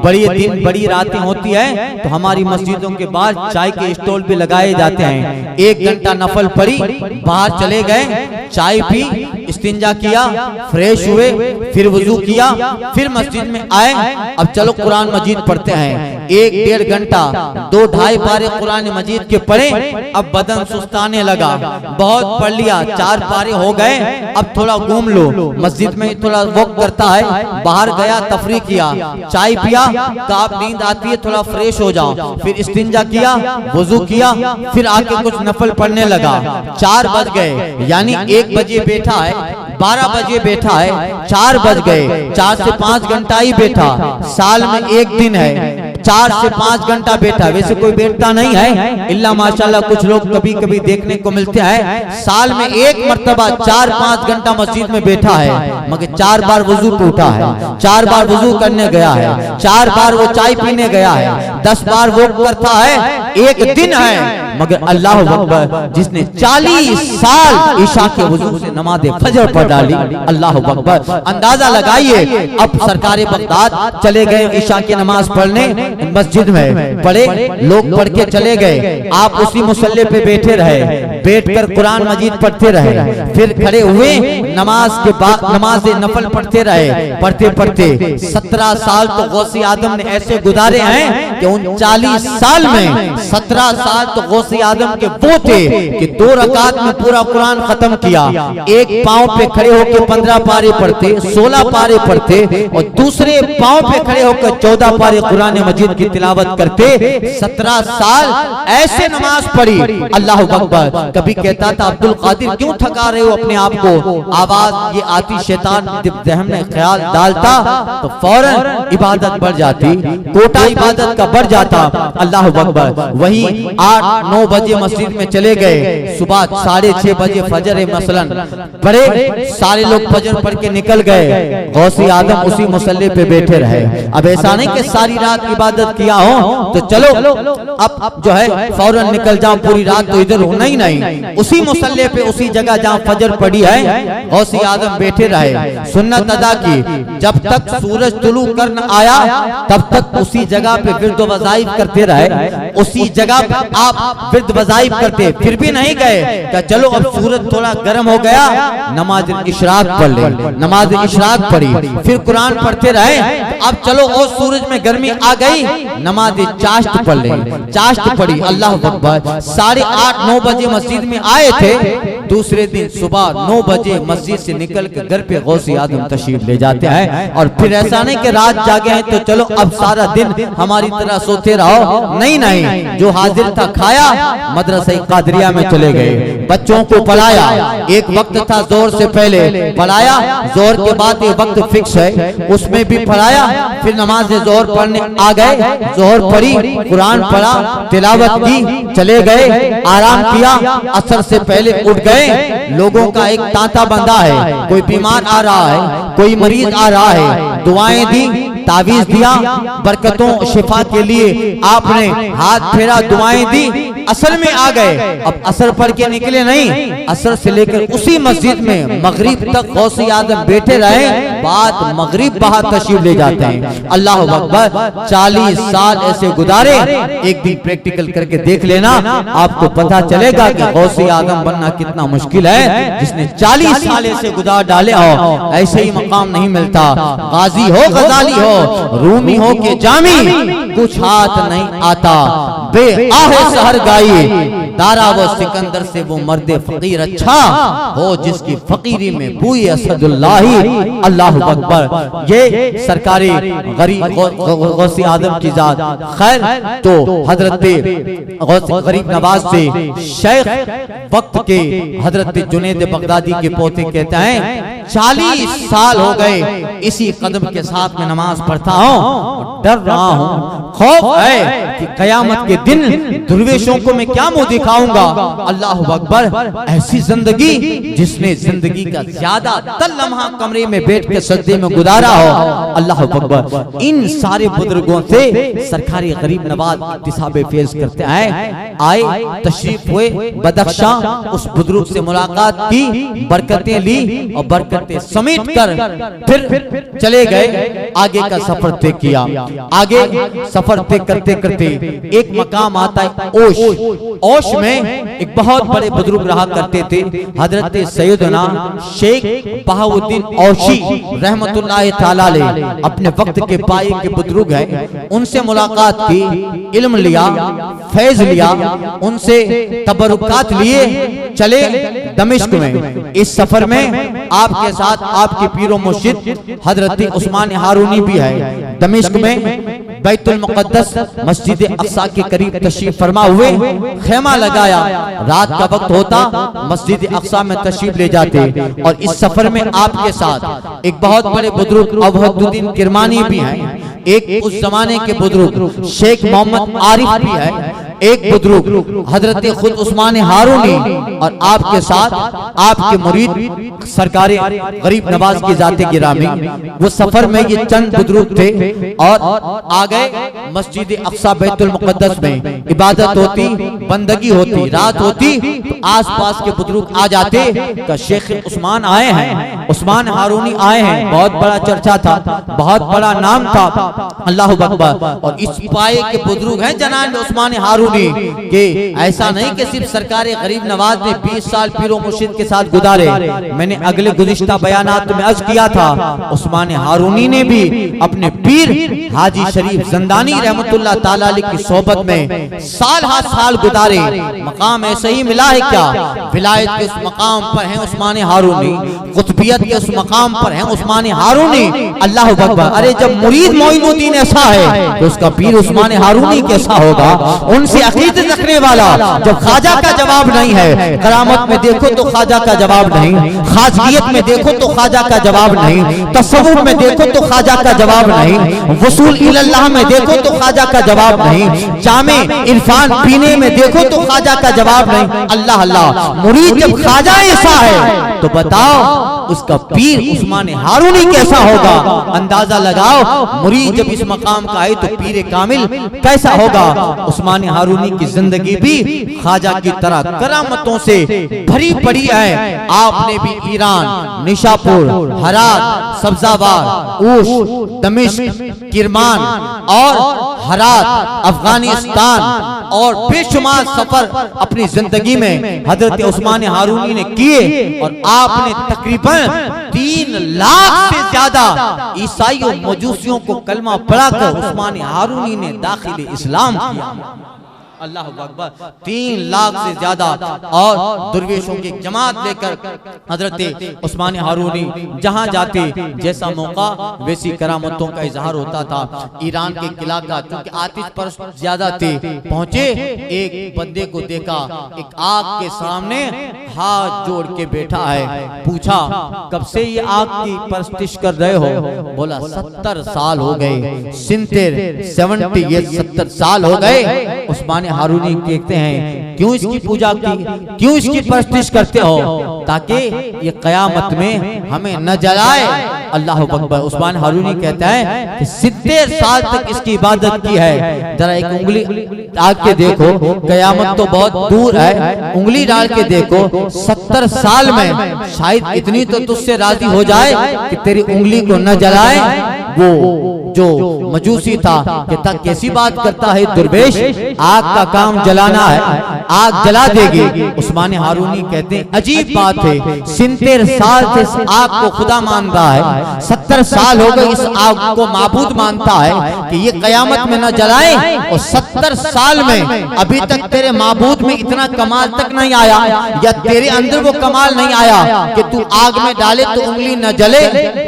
बड़ी दिन बड़ी रातें होती है तो हमारी मस्जिदों के बाहर चाय के स्टॉल भी लगाए जाते हैं। 1 घंटा नफल पढ़ी, बाहर चले गए, चाय पी, इस्तिंजा किया, फ्रेश हुए, फिर वजू किया, फिर मस्जिद में आए, अब चलो कुरान मजीद पढ़ते हैं। 1-1.5 घंटा 2-2.5 पारे कुरान मजीद के पढ़े, अब बदन सुस्ताने लगा, बहुत पढ़ लिया, 4 पारे हो गए, अब थोड़ा घूम लो, मस्जिद में थोड़ा वॉक करता है, बाहर गया तफरी किया, चाय पिया, काब नींद आती है थोड़ा फ्रेश हो जाओ, फिर इस्तिंजा किया, वजू किया, फिर आके कुछ नफल पढ़ने लगा। 4 बज गए, यानी 1 बजे बैठा है, 12 बजे बैठा है, 4 बज गए, 4 से 5 घंटा ही बैठा। साल में 1 दिन है, 4 से 5 घंटा बैठा, वैसे कोई बैठता नहीं है, इल्ला माशाल्लाह कुछ लोग कभी कभी देखने को मिलते हैं। साल में 1 मर्तबा 4-5 घंटा मस्जिद में बैठा है, मगर 4 बार वजू टूटा है, 4 बार वजू करने गया है, 4 बार वो चाय पीने गया है, 10 बार वो करता है। 1 दिन है, मगर अल्लाह अकबर, जिसने 40 साल ईशा के वजू से नमाज फजर पढ़ डाली। अल्लाह अकबर। अंदाजा लगाइए, अब सरकारे बगदाद चले गए ईशा की नमाज पढ़ने, मस्जिद में पढ़े, लोग पढ़ के चले गए, आप उसी मुसल्ले पे बैठे रहे, बैठकर कुरान मजीद पढ़ते रहे, फिर खड़े हुए नमाज के बाद नमाज नफल पढ़ते रहे, पढ़ते पढ़ते 17 साल तो गौसी आदम ने ऐसे गुजारे हैं कि उन 40 साल में 17 साल तो गौसी आदम के वो थे कि 2 रकात में पूरा कुरान खत्म किया। एक पांव पे खड़े होकर 15 पारे पढ़ते, 16 पारे पढ़ते, और दूसरे पांव पे खड़े होकर 14 पारे कुरान मजीद की तिलावत करते। 17 साल ऐसे नमाज पढ़ी। अल्लाह अकबर। कभी कहता था अब्दुल कादिर क्यों थका रहे हो अपने आप को, आवाज ये आती, शैतान जहन में ख्याल डालता तो फौरन इबादत बढ़ जाती, कोटा इबादत का बढ़ जाता। अल्लाह अकबर। वही 8-9 बजे मस्जिद में चले गए, सुबह 6:30 बजे फजर है मसलन पढ़े, सारे लोग फजर पढ़ के निकल गए, गौसी आदम उसी मुसल्ले पे बैठे रहे। अब ऐसा नहीं कि सारी रात इबादत किया हो तो चलो अब जो है फौरन निकल जाओ, पूरी रात तो इधर होना ही नहीं, उसी मुसल्ले पे उसी जगह जहाँ फजर पड़ी है गौसी आदम बैठे रहे, सुन्नत अदा की, जब तक सूरज तुलू कर न आया तब तक उसी जगह पे विर्द वज़ाइफ करते रहे, उसी जगह पे आप विर्द वज़ाइफ करते, फिर भी नहीं गए, क्या चलो अब सूरज थोड़ा गर्म हो गया, नमाज इशराक पढ़ ले, नमाज इशराक पढ़ी, फिर कुरान पढ़ते रहे, अब चलो और सूरज में गर्मी आ गई, नमाज चाश्त पढ़ ले, चाश्त पढ़ी। अल्लाह अकबर। 8:30-9 बजे मस्जिद में आए थे, दूसरे दिन सुबह 9 बजे मस्जिद से निकल के घर पे गौसी आदम तशरीफ ले जाते हैं। और फिर ऐसा नहीं कि रात जागे हैं तो चलो अब सारा दिन हमारी तरह सोते रहो, नहीं नहीं, जो हाजिर था खाया, मदरसा कादरिया में चले गए, बच्चों को पढ़ाया, एक वक्त था जोर से पहले पढ़ाया, जोर के बाद एक वक्त फिक्स है उसमें भी पढ़ाया, फिर नमाज जोर पढ़ने आ गए, गए, जोहर पढ़ी, कुरान पढ़ा, तिलावत की, चले गए, आराम किया, असर से पहले उठ गए। लोगों का एक तांता बंधा है, कोई बीमार आ रहा है, कोई मरीज आ रहा है, दुआएं दी, तावीज दिया, बरकतों शिफा के लिए आपने हाथ फेरा, दुआएं दी, असर में आ गए। अब असर पढ़ के निकले नहीं, असर से लेकर उसी मस्जिद में मगरिब तक गौसे आदम बैठे रहे, बाद मगरिब बाहर तशरीफ ले जाते हैं। अल्लाह अकबर, 40 साल ऐसे गुजारे। एक दिन प्रैक्टिकल करके देख लेना, आपको पता चलेगा कि गौसे आदम बनना कितना मुश्किल है। जिसने 40 साल ऐसे गुजार डाले हो, ऐसे ही मकाम नहीं मिलता। गाजी हो, गजाली हो, रूमी हो के जामी, कुछ हाथ नहीं आता। बे आहे सहर गाई, दारा वो सिकंदर से वो मर्दे फकीर अच्छा हो, जिसकी फकीरी में बूई असदुल्लाही। अल्लाह अकबर। ये सरकारी गरीब गौसे आदम की जात। खैर, तो हजरत गरीब नवाज से शेख वक्त के हजरत जुनैद बगदादी के पोते कहते हैं, 40 साल हो गए इसी कदम के साथ में नमाज पढ़ता हूँ, डर रहा हूँ, खौफ है कि कयामत के दिन दुर्वेशों को मैं क्या मुंह दिखाऊंगा। अल्लाह अकबर। ऐसी जिंदगी जिसने जिंदगी का ज्यादा तर लम्हा कमरे में बैठ के सजदे में गुजारा हो। अल्लाह अकबर। इन सारे बुजुर्गों से सरकारी गरीब नवाज इत्तिसाबे फेज करते आए, तशरीफ हुए बदख्शां, उस बुजुर्ग से मुलाकात की, बरकतें ली और बरकतें समेट कर फिर चले गए, आगे का सफर तय किया। आगे सफर तय करते करते एक मकाम आता है ओश। ओश में एक बहुत बड़े बुजुर्ग रहा करते थे, हजरत सैयदना शेख बहाउद्दीन औशी रहमतुल्लाह ताला अलैह। अपने वक्त के पाए के बुजुर्ग हैं, उनसे मुलाकात की, इल्म लिया, फैज लिया, उनसे तबरुकात लिए, चले दमिश्क में। इस सफर में आपके साथ आपके पीरो मुर्शिद हजरत उस्मान हारूनी भी है। दमिश्क में बैतुल मुक़द्दस मस्जिद अक्सा के करीब तशरीफ फरमा हुए, खेमा लगाया, रात का वक्त होता, मस्जिद अक्सा में तशरीफ ले जाते। और इस सफर में आपके साथ एक बहुत बड़े बुजुर्ग अवहदुद्दीन किरमानी भी हैं, एक उस जमाने के बुजुर्ग शेख मोहम्मद आरिफ भी है, एक बुजुर्ग हजरत खुद उस्मान हारूनी, और आपके साथ आपके मुरीद सरकारे गरीब नवाज की जाते गिरामी। वो सफर में ये चंद बुजुर्ग थे और आ गए मस्जिद अक्सा बैतुल मुक़द्दस में। इबादत होती, बंदगी होती, रात होती, तो आसपास के बुजुर्ग आ जाते कि शेख उस्मान आए हैं, उस्मान हारूनी आए हैं। बहुत बड़ा चर्चा था, बहुत बड़ा नाम था। अल्लाह अकबर। और इस पाए के बुजुर्ग हैं जनाब उस्मान हारूनी के। ऐसा नहीं कि सिर्फ सरकारे गरीब नवाज ने 20 साल पीरो मुर्शिद के साथ गुजारे। मैंने अगले गुज़िश्ता बयानात में अर्ज किया था, उस्मान हारूनी ने भी अपने पीर हाजी शरीफ ज़ंदानी रहमतुल्लाह ताला अलैह की सोबत में साल हा साल गुजारे। मकाम ऐसे ही मिला है क्या? विलायत के उस मकाम पर हैं उस्मान हारूनी, कुतुबियत के उस मकाम पर हैं उस्मान हारूनी। अल्लाह अकबर। अरे जब मुरीद मोइनुद्दीन ऐसा है तो उसका पीर उस्मान हारूनी कैसा होगा? उनसे अकीदत रखने वाला। जब ख्वाजा का जवाब नहीं है, करामत में देखो तो ख्वाजा का जवाब नहीं, खाजगियत में देखो तो ख्वाजा का जवाब नहीं, तसव्वुफ में देखो तो ख्वाजा का जवाब नहीं, वसूल इल्लाह में देखो तो ख्वाजा का जवाब नहीं, जामे इरफान पीने में देखो तो ख्वाजा का जवाब नहीं। अल्लाह अल्लाह। मुरीद जब ख्वाजा ऐसा है तो बताओ उसका पीर उस्मान हारूनी कैसा होगा? अंदाजा लगाओ। मुरीद जब इस मकाम का है तो पीर कामिल कैसा होगा? उस्मान हारूनी की जिंदगी भी ख्वाजा की तरह करामतों से भरी पड़ी है। आपने भी ईरान, निशापुर, हरात, सब्जावार, ऊश, दमिश्क, किरमान और हरात, अफगानिस्तान और बेशुमार सफर अपनी जिंदगी में हजरत उस्मान हारूनी ने किए। और आपने तकरीबन 3 लाख से ज्यादा ईसाइयों मजूसियों को कलमा पढ़ाकर उस्मान हारूनी ने दाखिल इस्लाम किया। अल्लाह अकबर। 3 लाख से ज्यादा और दुर्वेशों की जमात लेकर हजरत उस्मान हारूनी जहां जाते जैसा मौका वैसी करामतों का इजहार होता था। ईरान के किला का क्योंकि आतिश पर ज्यादा थे, पहुंचे एक बंदे को देखा एक आग के सामने हाथ जोड़ के बैठा है। पूछा कब से ये आग की परस्तिश कर रहे हो? बोला 70 साल हो गए। 70 साल हो गए। उस्मान हारूनी कहते हैं क्यों इसकी पूजा की, क्यों इसकी परस्तिश करते हो? ताकि ये कयामत में हमें न जलाए। अल्लाह अकबर। उस्मान हारूनी कहता है कि 70 साल तक इसकी इबादत की है। जरा एक उंगली डाल के देखो, कयामत तो बहुत दूर है, उंगली डाल के देखो 70 साल में शायद इतनी तो तुझसे राजी हो जाए कि तेरी उंगली को न जलाए। वो जो मजूसी था कहता कैसी बात करता है दुर्वेश, आग का काम जलाना है, आग जला देगी। उस्मान हारूनी कहते हैं अजीब बात है, 70 साल से इस आग को खुदा मान रहा है, 70 साल हो गए इस आग को माबूद मानता है कि ये कयामत में न जलाए, और 70 साल में अभी तक तेरे माबूद में इतना कमाल तक नहीं आया, या तेरे अंदर वो कमाल नहीं आया कि तू आग में डाले तो उंगली न जले।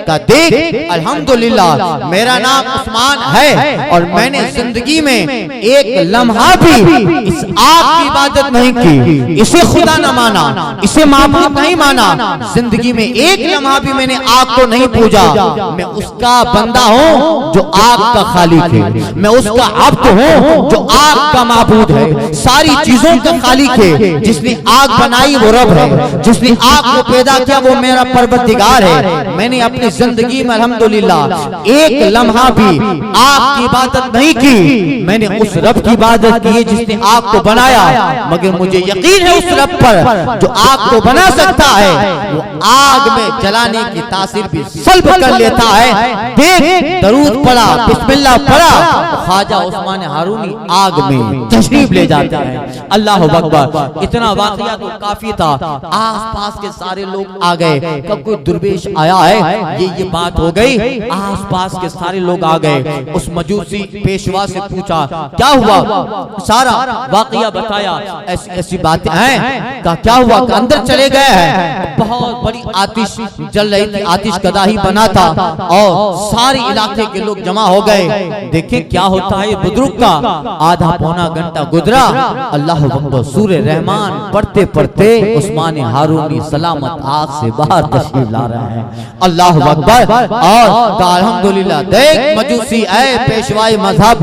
का देख अल्हम्दुलिल्लाह मेरा नाम उस्मान है और मैंने जिंदगी में एक लम्हा भी इस आग की इबादत नहीं की, इसे खुदा न माना, इसे माबूद नहीं माना, जिंदगी में एक लम्हा भी मैंने आग को नहीं पूजा। मैं उसका बंदा हूँ जो आग का खालिक है, मैं उसका अब्द हूँ जो आग का माबूद है, सारी चीजों का खालिक है। जिसने आग बनाई वो रब है, जिसने आग को पैदा किया वो मेरा परवरदिगार है। मैंने अपनी जिंदगी में अल्हम्दुलिल्लाह एक लम्हा भी आग की इबादत नहीं की, मैंने उस रब की इबादत की है जिसने आग को बनाया। मगर मुझे यकीन है उस रब पर जो आग को बना सकता है, वो आग में जलाने की तासीर भी सल्ब कर लेता है। देख दरूद पढ़ा, बिस्मिल्लाह पढ़ा, ख्वाजा उस्मान हारूनी आग में तशरीफ ले जाते हैं। अल्लाह अकबर। इतना वाकया तो काफी था, आस पास के सारे लोग आ गए। कब कोई दुर्वेश आया है ये बात हो गई, आस पास के सारे लोग आ गए। उस मजूसी पेशवा से पूछा क्या हुआ, सारा वाकया बताया। ऐसी बातें हैं का क्या हुआ, अंदर चले गए हैं। बहुत बड़ी आतिश जल रही थी, आतिश कदाही बना था और सारे इलाके के लोग जमा हो गए। देखे क्या होता है बुजुर्ग का। आधा पौना घंटा गुजरा, अल्लाह अकबर। सूरे रहमान पढ़ते पढ़ते उस्मान हारूनी सलामत आग से बाहर तशरीफ ला रहे हैं। अल्लाह अकबर। और अल्हम्दुलिल्लाह देख मजूसी ऐ पेशवाई मजहब,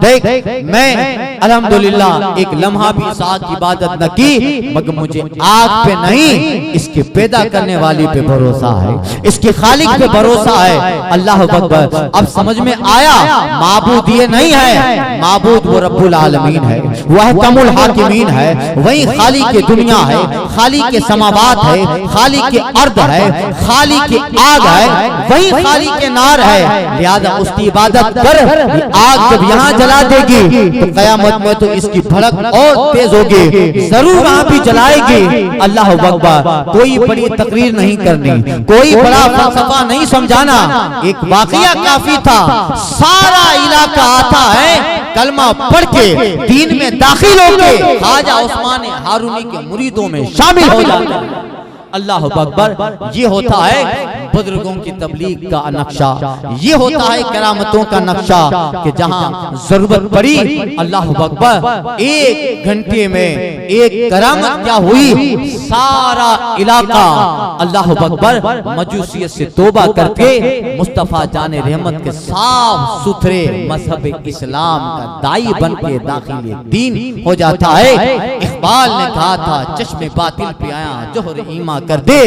देख मैं अल्हम्दुलिल्लाह एक लम्हा भी इस आग की इबादत न की, मगर मुझे आग पे नहीं इसके पैदा करने वाली पे भरोसा है, इसके खालिक पे भरोसा है। अल्लाह अकबर। अब समझ में आया माबूद ये नहीं है, माबूद वो रब्बुल आलमीन है, वह कमुल हाकिमीन है, वही खालिक के दुनिया है, खालिक के समावात है, खालिक के अर्द है, खालिक के आग है, वही खालिक के नार है। लिहाजा उसकी इबादत कर। आग जब यहाँ जला देगी तो कयामत में तो इसकी भड़क और तेज होगी, जरूर वहाँ भी जलाएगी। अल्लाह अकबर। कोई बड़ी तकरीर नहीं करनी, कोई बड़ा फलसफा नहीं समझाना, एक वाकया काफी था। सारा इलाका आता है कलमा पढ़ के दीन में दाखिल होके ख्वाजा उस्मान हारूनी के मुरीदों में शामिल हो जाता है। अल्लाह अकबर। ये होता है बुजुर्गों की तबलीग का नक्शा, ये होता है करामतों का नक्शा कि जहां जरूरत पड़ी अल्लाह अकबर 1 घंटे में एक करामत क्या हुई, सारा इलाका अल्लाह अकबर मजूसियत से तौबा करके मुस्तफा जाने रहमत के साफ सुथरे मजहब इस्लाम का दाई बन के दाखिल दीन हो जाता है। इकबाल ने कहा था चश्मे बातिल पे आया जोहर ईमा कर दे,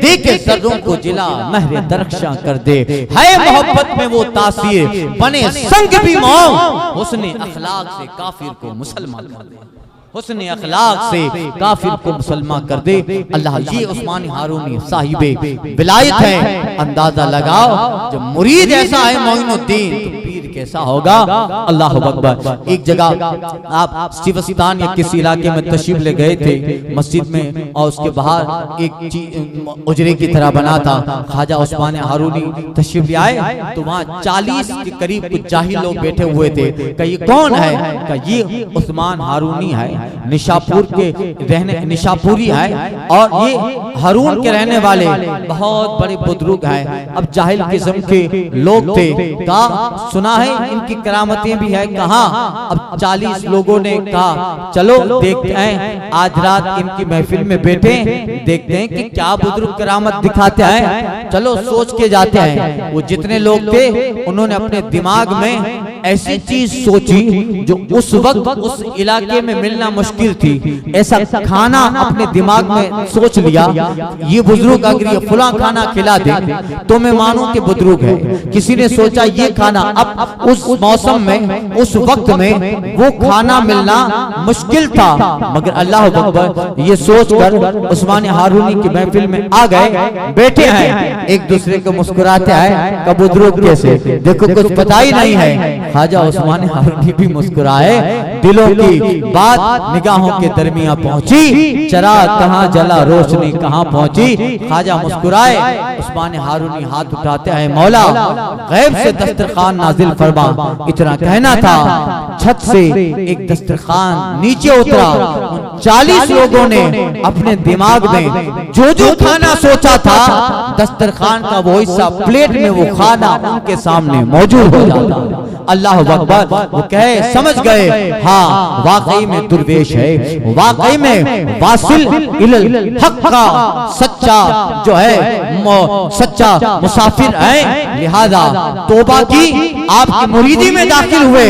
देखे सर्रों को जिला महरे दरख्शां कर दे। है मोहब्बत में वो तासीर बने संग भी मौत, हुस्ने अखलाक से काफिर को मुसलमान कर दे, हुस्ने अखलाक से काफिर को मुसलमान कर दे। अल्लाह ये उस्मान हारूनी साहिबे विलायत है। अंदाजा लगाओ जब मुरीद ऐसा है मोइनुद्दीन तो पीर कैसा होगा। अल्लाह अकबर। एक जगह आप सिवस्तान या किसी इलाके में तशरीफ ले गए थे मस्जिद में, और उसके बाहर एक उजरे की तरह बना था। ख्वाजा उस्मान हारूनी तशरीफ ले आए तो वहाँ 40 के करीब कुछ जाहिल लोग बैठे हुए थे। कि ये कौन है? कि ये उस्मान हारूनी है, निशापुर के रहने निशापुरी है, और ये हारून के रहने वाले बहुत बड़े बुजुर्ग हैं। अब जाहिल किस्म के लोग थे। कहा सुना है इनकी करामतें भी है। कहा अब 40 लोगों ने कहा चलो देखते हैं, आज रात इनकी महफिल में बैठे, देखते हैं कि क्या बुजुर्ग करामत दिखाते हैं। चलो सोच के जाते हैं। वो जितने लोग थे उन्होंने अपने दिमाग में ऐसी चीज सोची जो उस वक्त उस इलाके में मिलना मुश्किल थी। ऐसा खाना अपने दिमाग में सोच लिया, ये बुजुर्ग अगर ये फुला खाना खिला दे तो मैं मानूं कि बुजुर्ग है। किसी ने सोचा ये खाना, अब उस मौसम में उस वक्त में वो खाना मिलना मुश्किल था, मगर अल्लाह अकबर ये सोचकर उस्मान हारूनी की महफिल में आ गए, बैठे हैं, एक दूसरे को मुस्कुराते हैं। कब बुजुर्ग कैसे देखो कुछ पता ही नहीं है। ख्वाजा उस्मान हारूनी भी मुस्कुराए, दिलों की बात निगाहों के दरमियां पहुंची, चराग कहां जला रोशनी कहां पहुंची। ख्वाजा मुस्कुराए, उस्मान हारूनी हाथ उठाते हैं, मौला गैब से दस्तरखान नाजिल फरमा। इतना कहना था, छत से एक दस्तरखान नीचे उतरा। 40 लोगों ने अपने दिमाग में जो जो खाना सोचा था, दस्तरखान का वो हिस्सा प्लेट में वो खाना उनके सामने मौजूद हो जाता। अल्लाह अकबर। वो कहे समझ गए, हाँ वाकई में दुर्वेश है, वाकई में वासिल इलल हक का सच्चा जो है सच्चा मुसाफिर है, लिहाजा तौबा की आपकी मुरीदी में दाखिल हुए।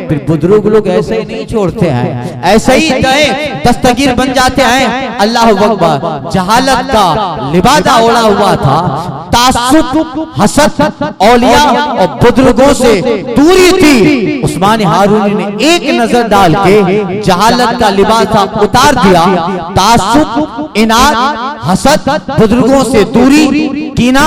फिर बुजुर्ग लोग ऐसे ही नहीं छोड़ते हैं, ऐसे ही गए दस्तगीर बन जाते हैं। अल्लाह अकबर। जहालत का लिबादा ओढ़ा हुआ था, तासुब हसद औलिया और बुजुर्गों से दूरी थी। उस्मान हारूनी ने एक नजर डाल के जहालत का लिबासा उतार दिया। तासुब, इनाद, हसद, बुजुर्गों से दूरी, कीना,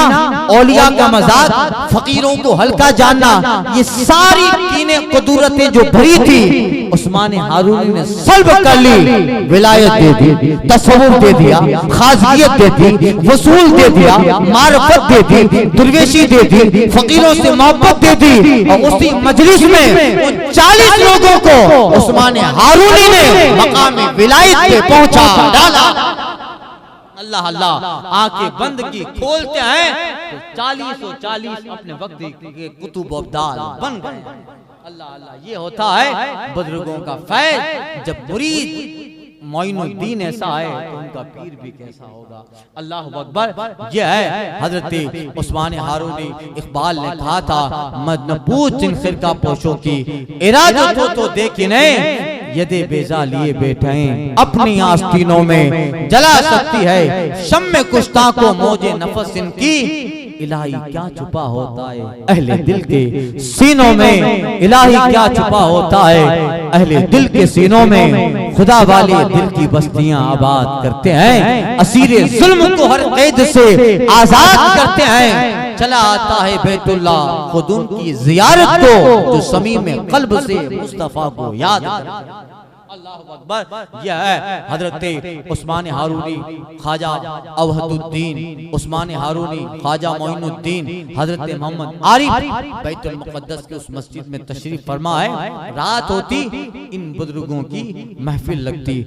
औलिया का मजाक, फकीरों को हल्का जानना, ये सारी कीने कुदरतें जो भरी थी उस्मान हारूनी ने सल्ब कर ली। विलायत दे दी, तसव्वुर दे दिया, खासियत दे दी, वसूल दे दिया, मारफत दे दी, दुर्वेशी दे दी, फकीरों से मोहब्बत दे दी। और उसी मजलिस में उन 40 लोगों को उस्मान हारूनी ने मकाम विलायत पे पहुंचा डाला। अल्लाह अल्लाह। आंखें बंद की, खोलते हैं तो 40 अपने वक्त के कुतुब अब्दाल बन गए। अल्लाह अल्लाह। ये होता है बुजुर्गों का फैज़। जब मुरीद मोइनुद्दीन ऐसा है तो उनका पीर भी कैसा होगा। अल्लाह अकबर। ये है हजरत उस्मान हारूनी। इकबाल ने कहा था, मत न पूछ इन फिरका पोशों की, इरादत हो तो देखने यदे बेजा लिए बैठे अपनी आस्तीनों में, जला सकती है शम्मे कुश्ता को मौजे नफस इनकी। इलाही क्या छुपा होता है अहले दिल के सीनों में, इलाही क्या छुपा होता है अहले दिल के सीनों में। खुदा वाले दिल की बस्तियां आबाद करते हैं, असीरे जुल्म को हर कैद से आजाद करते हैं। चला आता है बैतुल्ला खुद उनकी जियारत को, जो समीम कल्ब से मुस्तफा को याद करते। अल्लाह अकबर। यह है हजरत उस्मान हारूनी, ख्वाजा अवहदुद्दीन उस्मान हारूनी, ख्वाजा मोइनुद्दीन, हजरत मोहम्मद आरिफ बैतुल मुक़द्दस के उस मस्जिद में तशरीफ फरमा है। रात होती, इन बुजुर्गों की महफिल लगती।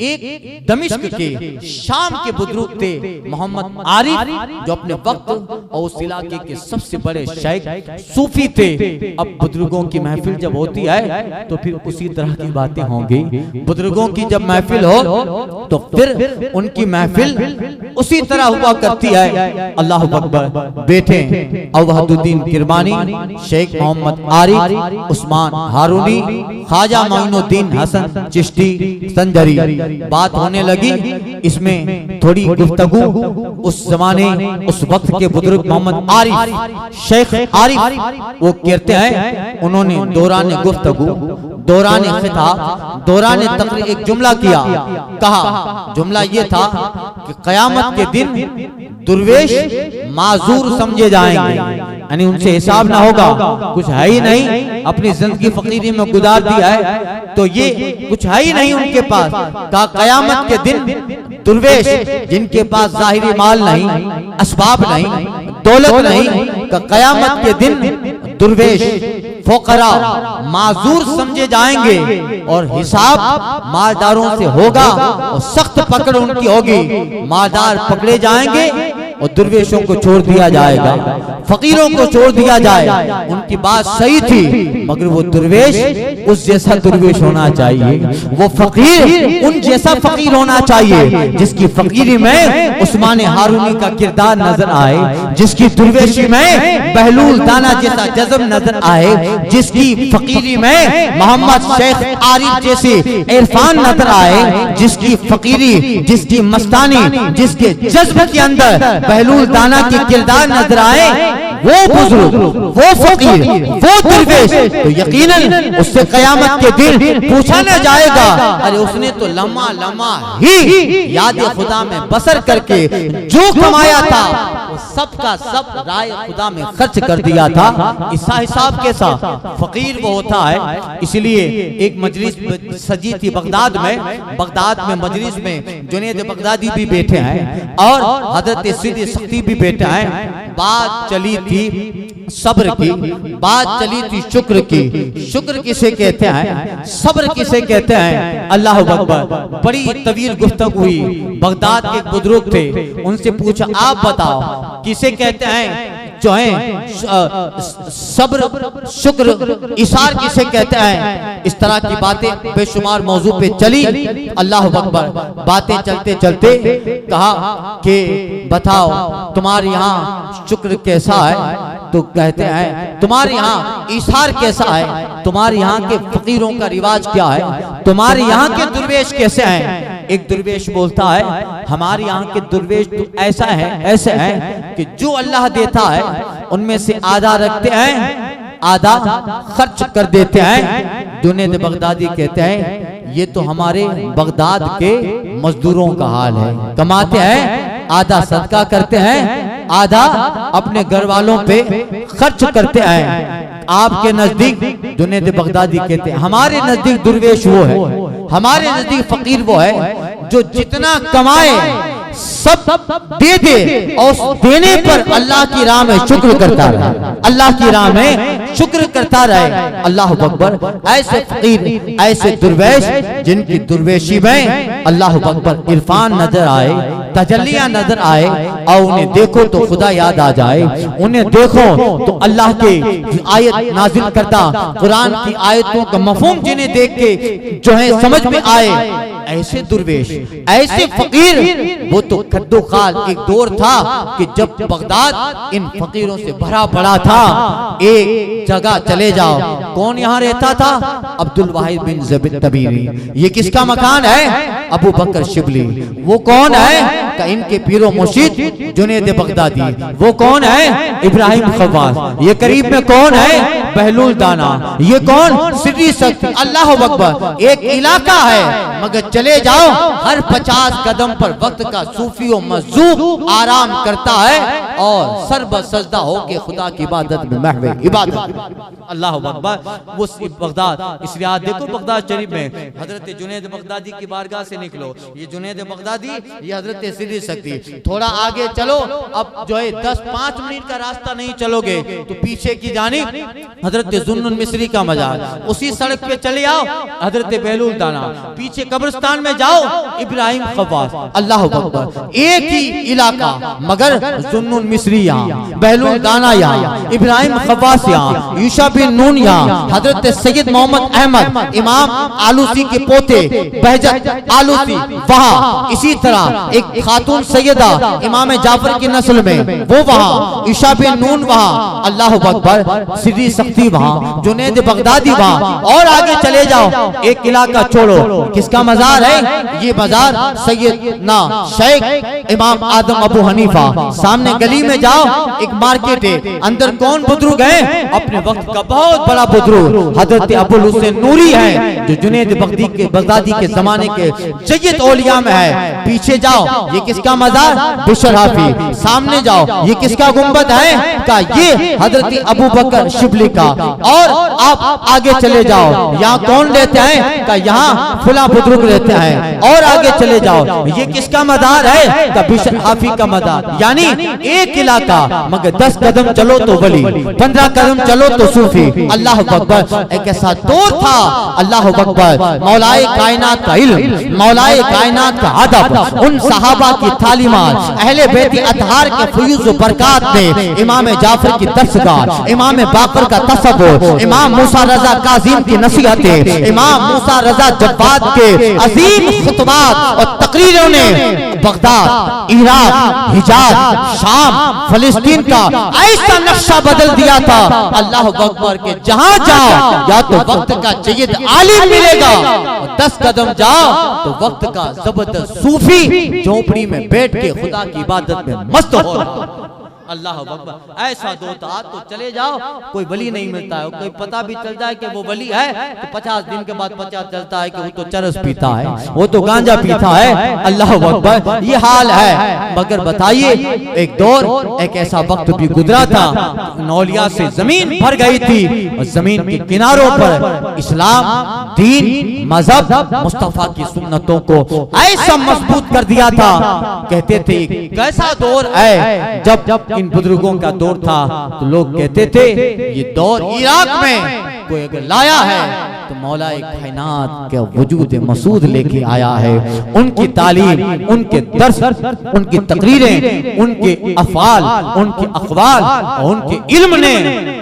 एक दमिश्क के शाम के बुजुर्ग थे मोहम्मद आरिफ, जो अपने वक्त और उस इलाके के सबसे बड़े शेख सूफी थे। अब बुजुर्गों की महफिल जब होती है तो फिर उसी तरह की बातें होंगी। बुजुर्गों की जब महफिल हो तो फिर उनकी महफिल उसी तरह हुआ करती है। अल्लाह अकबर। बैठे अवहदुद्दीन किरमानी, शेख मोहम्मद आरिफ, उस्मान हारूनी, ख्वाजा मोइनुद्दीन हसन चिश्ती संजरी। बात होने लगी, इसमें थोड़ी गुफ्तगू उस जमाने उस वक्त के बुजुर्ग मोहम्मद आरिफ, शेख आरिफ, वो कहते हैं, उन्होंने दौरान गुफ्तगू, दौरान खिताब, दौरान तकरीर एक जुमला किया। कहा जुमला ये था कि क़यामत के दिन दुर्वेश माजूर समझे जाएंगे, यानी उनसे हिसाब ना होगा, कुछ है ही नहीं, अपनी जिंदगी फकीरी में गुजार दिया है, तो ये कुछ है ही नहीं उनके पास। का कयामत के दिन दुर्वेश जिनके पास जाहिरी माल नहीं, असबाब नहीं, दौलत नहीं, का कयामत के दिन दुर्वेश फोकरा माजूर समझे जाएंगे और हिसाब मालदारों से होगा और सख्त पकड़ उनकी होगी। मालदार पकड़े जाएंगे और दुर्वेशों को छोड़ दिया जाएगा, फकीरों को छोड़ दिया जाए। उनकी बात सही थी, मगर वो दुर्वेश उस जैसा दुर्वेश होना चाहिए, वो फकीर उन जैसा फकीर होना चाहिए जिसकी फकीरी में उस्मान हारूनी का किरदार नजर आए, जिसकी दुर्वेशी में बहलूल दाना जैसा जज्ब नजर आए, जिसकी फकीरी में मोहम्मद शेख आरिफ जैसी इरफान नजर आए, जिसकी फकीरी, जिसकी मस्तानी, जिसके जज्ब के अंदर बहलूल दाना की किरदार नजर आए, वो बुजुर्ग, वो फकीर, वो दुर्वेश, तो यकीनन उससे कयामत के दिन पूछा न जाएगा, अरे उसने तो लम्हा लम्हा ही याद खुदा में बसर करके जो कमाया था वो सब का सब राय खुदा में खर्च कर दिया था। इसका हिसाब कैसा फकीर वो होता है। इसलिए एक मजलिस सजी थी बगदाद में मजलिस में जुनैद बगदादी भी बैठे हैं और हजरत सिद्दीक़ सख्ती भी बैठे हैं। बात चली थी सब्र की, बात चली थी शुक्र की। शुक्र किसे कहते हैं, सब्र किसे कहते हैं? अल्लाह अकबर। बड़ी तवील गुफ्तगू हुई। बगदाद के एक बुजुर्ग थे, उनसे पूछा आप बताओ किसे कहते हैं जो है सब्र, शुक्र, इशार किसे कहते हैं? इस तरह की बातें बेशुमार मौजू पे चली। अल्लाह अकबर। बातें चलते चलते कहा कि बताओ तुम्हारे यहाँ शुक्र कैसा है? तो कहते हैं तुम्हारे यहाँ इशार कैसा है? तुम्हारे यहाँ के फकीरों का रिवाज क्या है? तुम्हारे यहाँ के दुर्वेश कैसे हैं? एक दुर्वेश बोलता है हमारे यहाँ के दुर्वेश तो ऐसा है, ऐसे हैं कि जो अल्लाह देता है उनमें से आधा रखते हैं, आधा खर्च कर देते हैं। जुनैद बगदादी कहते हैं ये तो हमारे बगदाद के मजदूरों का हाल है। कमाते हैं, आधा सदका करते हैं, आधा अपने घर वालों पे खर्च करते हैं। आपके नजदीक जुनैद बगदादी कहते हैं हमारे नजदीक दुर्वेश वो है, हमारे नजदीक फकीर वो है जो जितना कमाए सब दे दे और देने पर अल्लाह की राह में शुक्र करता रहे, अल्लाह की राह में शुक्र करता रहे। अल्लाह अकबर। ऐसे फकीर, ऐसे दुर्वेश जिनकी दुर्वेशी में अल्लाह अकबर इरफान नजर आए, तजल्लियां नजर आए और उन्हें देखो तो खुदा याद आ जाए, उन्हें देखो तो अल्लाह के आयत नाजिल करता कुरान की आयतों का मफहूम जिन्हें देख के जो है समझ में आए। ऐसे दुर्वेश, ऐसे फकीर, वो तो खद्दो खाल एक दौर था कि जब बगदाद इन फकीरों से भरा पड़ा था। एक जगह चले जाओ, कौन यहाँ रहता था? अब्दुल वाहिद बिन ज़बीर तबीरी। ये किसका मकान है? अबू बकर शिबली। वो कौन है? का इनके पीरो मुर्शिद जुनैद बगदादी। वो कौन है? इब्राहिम खव्वास। ये करीब में कौन है? बहलूल दाना। ये कौन? सिद्दीक़ सख्ती। अल्लाह अकबर। एक इलाका है, मगर चले जाओ हर 50 कदम पर वक्त का सूफी और मज़दूर आराम करता है और सर्ब सजदा होके खुदा की इबादत में महवे इबादत। अल्लाह अकबर। वो बगदाद, इसलिए आज देखो बगदाद शरीफ में हजरत जुनैद बगदादी की बारगाह से निकलो, ये जुनैद बगदादी, ये हजरत सिद्दीक़ सख्ती। थोड़ा आगे चलो, अब जो है 10-5 मिनट का रास्ता नहीं चलोगे तो पीछे की जानिब हजरत जुन्नुन मिस्री का मजार, उसी सड़क पे चले आओ हजरत बहलूल दाना, पीछे कब्रिस्तान में जाओ इब्राहिम खव्वास। अल्लाह अकबर। एक ही इलाका, मगर जुन्नुन मिस्री यहाँ, बहलूल दाना यहाँ, इब्राहिम खव्वास यहाँ, यूशा बिन नून यहाँ, हजरत सैयद मोहम्मद अहमद इमाम आलूसी के पोते बहजत आलूसी वहाँ। इसी तरह एक खातून सैयदा इमाम जाफर की नस्ल में वो वहाँ, यूशा बिन नून वहाँ। अल्लाह अकबर। सिद्दीक़ सख्ती वहाँ, जुनैद बगदादी वहाँ। और आगे चले जाओ, एक इलाका छोड़ो, किसका मजार है? ये मजार सैयदना शेख इमाम आदम अबू हनीफा। सामने गली में जाओ, एक मार्केट है, अंदर कौन बुजुर्ग है? अपने वक्त का बहुत बड़ा बुजुर्ग हजरत अबुल हुसैन नूरी है, जो जुनैद बगदादी के जमाने के सैयद औलिया में है। पीछे जाओ, ये किसका मजार? बिशर हाफी। सामने जाओ, ये किसका गुंबद है? का ये हजरत अबू बकर शिबली का। और आप आगे चले जाओ, यहाँ कौन रहते हैं? का यहाँ फुला बुजुर्ग रहते हैं। और आगे चले जाओ, ये किसका मजार है? का बिशर हाफी का मजार। यानी एक इलाका, मगर 10 कदम चलो तो वली, 15 कदम चलो तो सूफी। अल्लाह अकबर, एक ऐसा दौर था। अल्लाह अकबर, मौलाए कायनात का इल्म, मौलाए कायनात का अदब, उन सहाबा की तालीमात, अहले बैत अतहार के फयूज़ व बरकात ने, इमाम जाफर की दरसगाह, इमाम बाकर का तसव्वुर, इमाम मूसा रजा काज़िम की नसीहतें, इमाम मूसा रजा जब्बाद के अजीम खुतबात और तकरीरों ने बगदाद, इराक, हिजाज, शाम, फिलिस्तीन का ऐसा नक्शा बदल दिया था। अल्लाह अकबर के जहां जाओ, या तो वक्त का सैयद आलिम मिलेगा, और 10 कदम जाओ तो वक्त का जबरदस्त सूफी झोपड़ी में बैठ के खुदा की इबादत में मस्त हो रहा। अल्लाह अकबर, ऐसा दो था। तो चले जाओ, कोई वली नहीं मिलता है। कोई पता भी चल जाए कि वो वली है तो 50 दिन के बाद पता चलता है कि वो तो चरस पीता है, वो तो गांजा पीता है। अल्लाह अकबर, ये हाल है। मगर बताइए, एक दौर, एक ऐसा वक्त भी गुजरा था, नौलिया से जमीन भर गई थी, और जमीन के किनारों पर इस्लाम, दीन, मजहब, मुस्तफा की सुन्नतों को ऐसा मजबूत कर दिया था। कहते थे कैसा दौर है। जब इन बुजुर्गों का दौर था तो लोग कहते थे ये दौर इराक में कोई अगर लाया है तो मौलाए कायनात के वजूद मसूद लेके आया है। उनकी तालीम, उनके दर्स, उनकी तकरीरें, उनके अफआल, उनके अक़वाल और उनके इल्म ने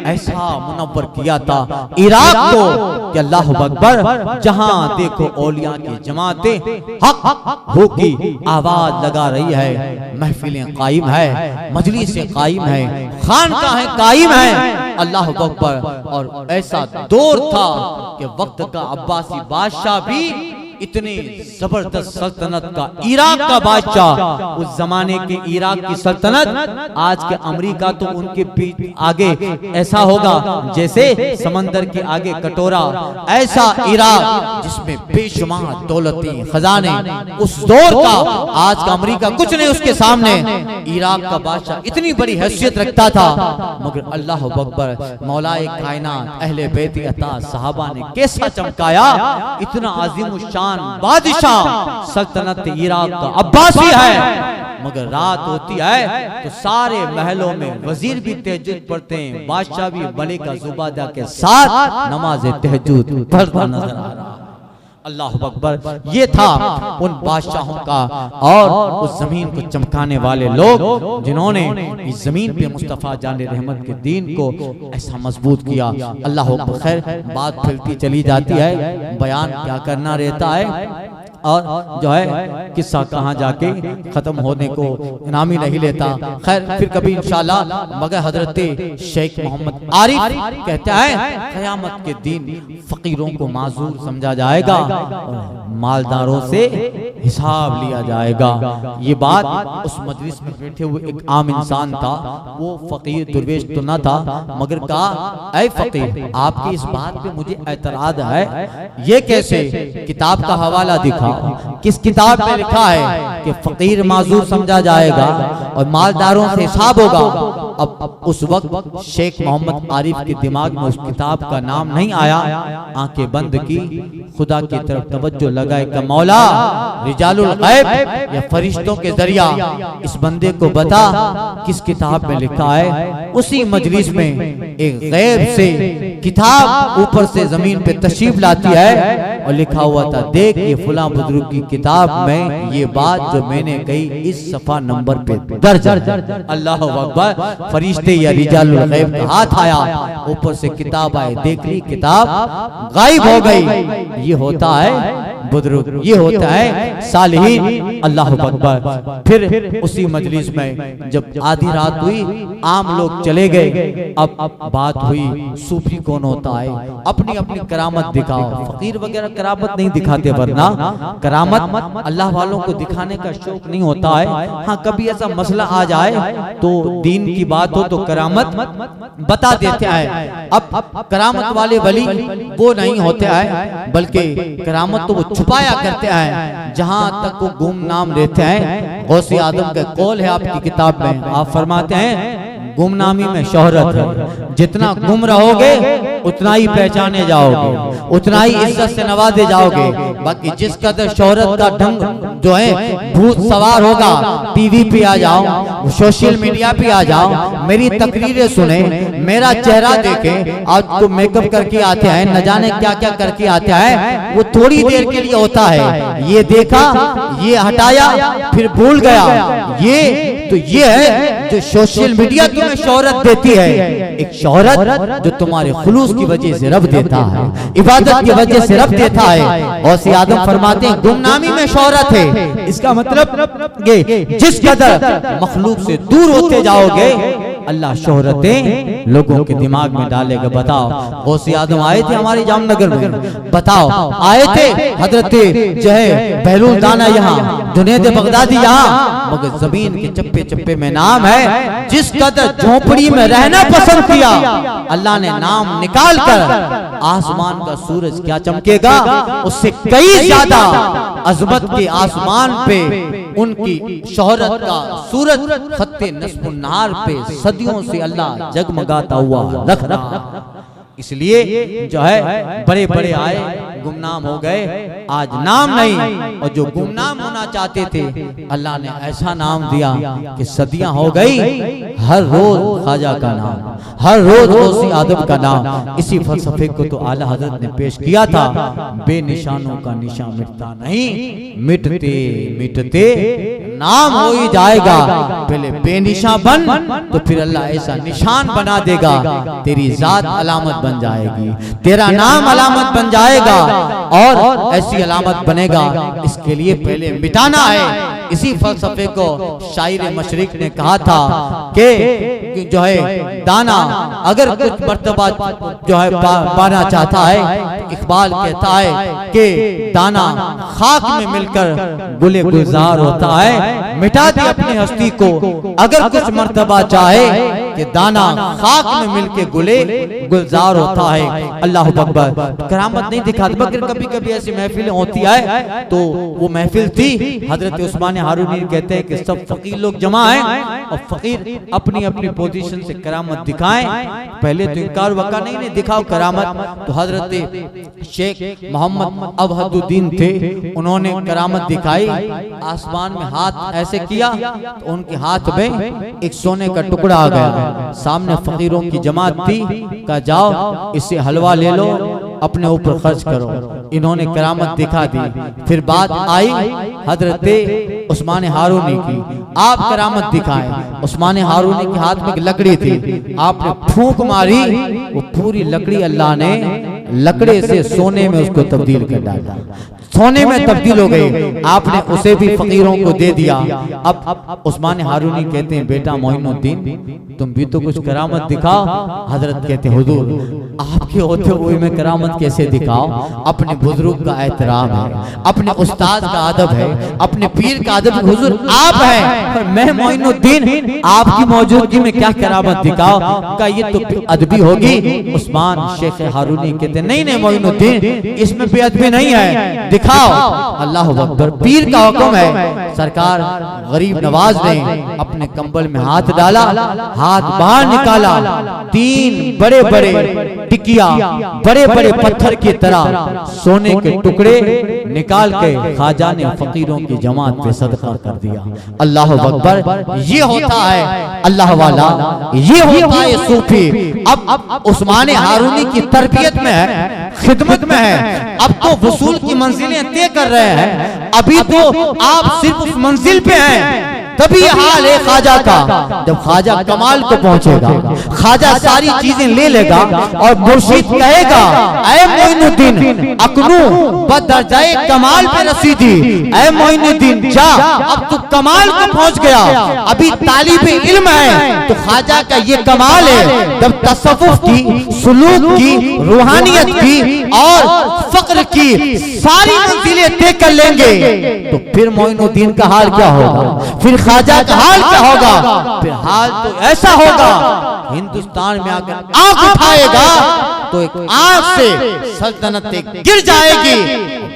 ऐसा मुनव्वर किया था इराक को कि अल्लाह अकबर, जहां देखो औलिया की जमातें हक हो की आवाज लगा रही है, महफिलें कायम है, मजलिसें कायम है, खानकाहें कायम है। अल्लाह अकबर। और ऐसा दौर था कि वक्त का अब्बासी बादशाह भी इतने जबरदस्त सल्तनत का, इराक का बादशाह, उस जमाने के इराक की सल्तनत, आज के अमेरिका तो उनके पीछे आगे ऐसा होगा जैसे समंदर के आगे कटोरा, ऐसा इराक जिसमें बेशुमार दौलतें, खजाने, उस दौर का आज का अमेरिका कुछ नहीं उसके सामने। इराक का बादशाह इतनी बड़ी हैसियत रखता था, मगर अल्लाह अकबर, मौलाए कायनात, अहले बैत अता सहाबा ने कैसा चमकाया। इतना अजीम शान बादशाह, सल्तनत इराक का अब्बासी है, मगर रात होती है तो सारे महलों में वजीर भी तहज्जुद पढ़ते हैं, बादशाह भी मलिका जुबादा के साथ नमाज तहज्जुद पढ़ता नजर आ रहा। अल्लाह अकबर, ये था उन बादशाहों का और उस जमीन को चमकाने वाले लोग जिन्होंने इस जमीन पे मुस्तफा जान रहमत के दीन को ऐसा मजबूत किया। अल्लाह अकबर। खैर, बात फैलती चली जाती है, बयान क्या करना रहता है, और जो है किस्सा कहाँ जाके खत्म होने को नाम ही नहीं लेता। खैर, फिर कभी इंशाल्लाह। मगर हजरत शेख मोहम्मद आरिफ कहते हैं क़यामत के दिन फकीरों को माजूर समझा जाएगा और मालदारों से हिसाब लिया जाएगा। ये बात उस मजलिस में बैठे हुए एक आम इंसान था, वो फकीर दुर्वेश तो न था, मगर कहा ऐ फकीर, आपकी इस बात पे मुझे एतराज है, ये कैसे? किताब का हवाला दिखा, किस किताब में लिखा है कि फकीर माजूर समझा जाएगा और मालदारों से हिसाब होगा। अब उस वक्त शेख मोहम्मद आरिफ के दिमाग में उस किताब का नाम नहीं आया। आंखें बंद की, खुदा की तरफ तवज्जो लगाए कि मौला, रिजालुल गैब या फरिश्तों के जरिया इस बंदे को बता किस किताब में लिखा है। उसी मजलिस में एक गैब से किताब ऊपर से जमीन पे तशरीफ लाती है और लिखा हुआ था, देख ये फुला बुजुर्ग की किताब में ये बात जो मैंने कही इस सफा नंबर पे दर्ज। अल्लाह अकबर। फरिश्ते या रिजालुल गैब का हाथ आया, ऊपर से किताब आई, देख ली किताब गायब हो गई। ये होता है बुजुर्ग, ये होता है सालिहीन। अल्लाह अकबर। फिर उसी मजलिस में जब आधी रात हुई, आम लोग चले गए। अब बात हुई सूफी कौन होता है, अपनी अपनी करामत दिखाओ। फकीर वगैरह करामत नहीं दिखाते, वरना करामत अल्लाह वालों को दिखाने का शौक नहीं होता है। हाँ, कभी ऐसा मसला आ जाए तो दीन की बात हो तो करामत बता देते हैं। अब करामत वाले वली वो नहीं होते हैं, बल्कि करामत तो वो छुपाया करते हैं। जहां तक वो गुमनाम रहते हैं, गौसे आदम का कौल है आपकी किताब में, आप फरमाते हैं गुमनामी में शोहरत है। जितना गुम रहोगे उतना ही पहचाने जाओगे, उतना ही इज्जत से नवाजे जाओगे। बाकी जिस कदर शोहरत का ढंग जो है भूत सवार होगा, टीवी पे आ जाओ, सोशल मीडिया पे आ जाओ, मेरी तकरीरें सुने, मेरा चेहरा देखे, आज तो मेकअप करके आते हैं, न जाने क्या क्या करके आते हैं। वो थोड़ी देर के लिए होता है, ये देखा, ये हटाया, फिर भूल गया। ये है जो सोशल मीडिया तुम्हें शोहरत देती है। एक शोहरत जो तुम्हारे खुलूस की वजह से रब देता है, इबादत की वजह से रब देता है। गौसे आदम फरमाते हैं गुमनामी में शोहरत है। इसका मतलब ये जिस कदर मखलूक से दूर होते जाओगे, अल्लाह शोहरतें लोगों के दिमाग में डालेगा। बताओ, गौसे आदम आए थे हमारे जामनगर में, बताओ आए थे हजरत जो है बहलूल दाना यहाँ, जुनैद बगदादी यहाँ, मगर जमीन के चप्पे चप्पे में नाम है। जिस कदर झोपड़ी में रहना पसंद किया, अल्लाह ने नाम निकाल कर आसमान का सूरज क्या चमकेगा, उससे कई ज्यादा अजमत के आसमान पे उनकी शोहरत का सूरज खत्ते नस्फुन नहार पे सदियों से अल्लाह जगमगाता हुआ रख रहा। इसलिए जो है बड़े बड़े आए, गुमनाम हो गए, आज नाम नहीं। और जो गुमनाम होना चाहते थे, अल्लाह ने ऐसा नाम दिया कि सदियां हो गई, हर रोज ख्वाजा का नाम, हर रोज गौसे आदम का नाम। इसी फलसफे को तो आला हजरत ने पेश किया था, बेनिशानों का निशान मिटता नहीं, मिटते मिटते नाम हो ही जाएगा। पहले बेनिशान बन, तो फिर अल्लाह ऐसा निशान बना देगा, तेरी जात अलामत बन जाएगी, तेरा नाम अलामत बन जाएगा, और ऐसी अलामत बनेगा। इसके लिए पहले मिटाना है। इसी फलसफे को शायर मशरिक ने कहा था कि जो है दाना अगर कुछ मर्तबा जो है पाना चाहता है, इकबाल कहता है कि दाना खाक में मिलकर गुले गुलजार होता है। मिटा दे अपनी हस्ती को अगर कुछ मर्तबा चाहे, कि दाना खाक में मिलकर गुले गुलजार होता है। अल्लाह अकबर। करामत नहीं दिखाते, मगर कभी कभी ऐसी महफिलें होती है। तो वो महफिल थी, हजरत उस्मान हारूनी कहते हैं कि सब फकीर लोग जमा हैं, और फकीर अपनी अपनी पोजीशन से करामत दिखाएं। पहले तो इनकार वका नहीं दिखाओ करामत। तो हजरत शेख मोहम्मद अवहदुद्दीन थे, उन्होंने करामत दिखाई। आसमान में हाथ ऐसे किया तो उनके हाथ में एक सोने का टुकड़ा आ गया। सामने फकीरों की जमात थी, कहा जाओ इससे हलवा ले लो, अपने ऊपर खर्च करो। इन्होंने करामत दिखा दी। फिर बात आई हजरत उस्मान हारूनी की, आप करामत दिखाएं। उस्मान हारूनी के हाथ में एक लकड़ी थी, आपने फूंक मारी, वो पूरी लकड़ी अल्लाह ने लकड़े से सोने में उसको तब्दील कर डाला, सोने में तब्दील हो गई। आपने उसे भी फकीरों को दे दिया। अब उस्मान हारूनी कहते हैं बेटा मोइनुद्दीन तुम भी तो कुछ करामत दिखाओ। हजरत कहते हैं हुजूर आपके होते हुए मैं करामत कैसे दिखाओ। अपने बुजुर्ग का एहतराम है, अपने उस्ताद का अदब है, अपने पीर का अदब। हुजूर आप हैं, मैं मोइनुद्दीन, आपकी मौजूदगी में क्या करामत दिखाओ। का ये तो अदबी होगी। उस्मान शेख हारूनी कहते नहीं नहीं मोइनुद्दीन इसमें बेअदबी नहीं है, दिखाओ। अल्लाह अकबर। पीर का हुक्म है। सरकार गरीब नवाज ने अपने कंबल में हाथ डाला, हाथ बाहर निकाला, 3 बड़े बड़े टिकिया, बड़े बड़े पत्थर की तरह सोने के टुकड़े निकाल के ख्वाजा ने फकीरों की जमात पे सदका कर दिया। अल्लाह अकबर। ये होता है अल्लाह वाला, ये होता है सूफी। अब उस्मान हारूनी की तरबियत में है, खिदमत में है। अब तो वसूल की मंजिलें तय कर रहे हैं। अभी तो आप सिर्फ उस मंजिल पे हैं तभी हाल है ख्वाजा का। जब ख्वाजा कमाल को पहुंचेगा, ख्वाजा सारी चीजें ले लेगा और मुर्शिद कहेगा, ऐ मोइनुद्दीन अकनू बदरजाए कमाल पे रसीदी, ऐ मोइनुद्दीन जा, अब तू कमाल को पहुंच गया, अभी तालिब इल्म है। तो ख्वाजा का ये कमाल है, जब तसव्वुफ की, सुलूक की, रूहानियत की और फक्र की सारी मंजिलें तय कर लेंगे, तो फिर मोइनुद्दीन का हाल क्या होगा, फिर ख्वाजा का हाल क्या होगा? फिर हाल तो ऐसा होगा, हिंदुस्तान में आकर आंख उठाएगा तो एक आंख से सल्तनतें गिर जाएगी,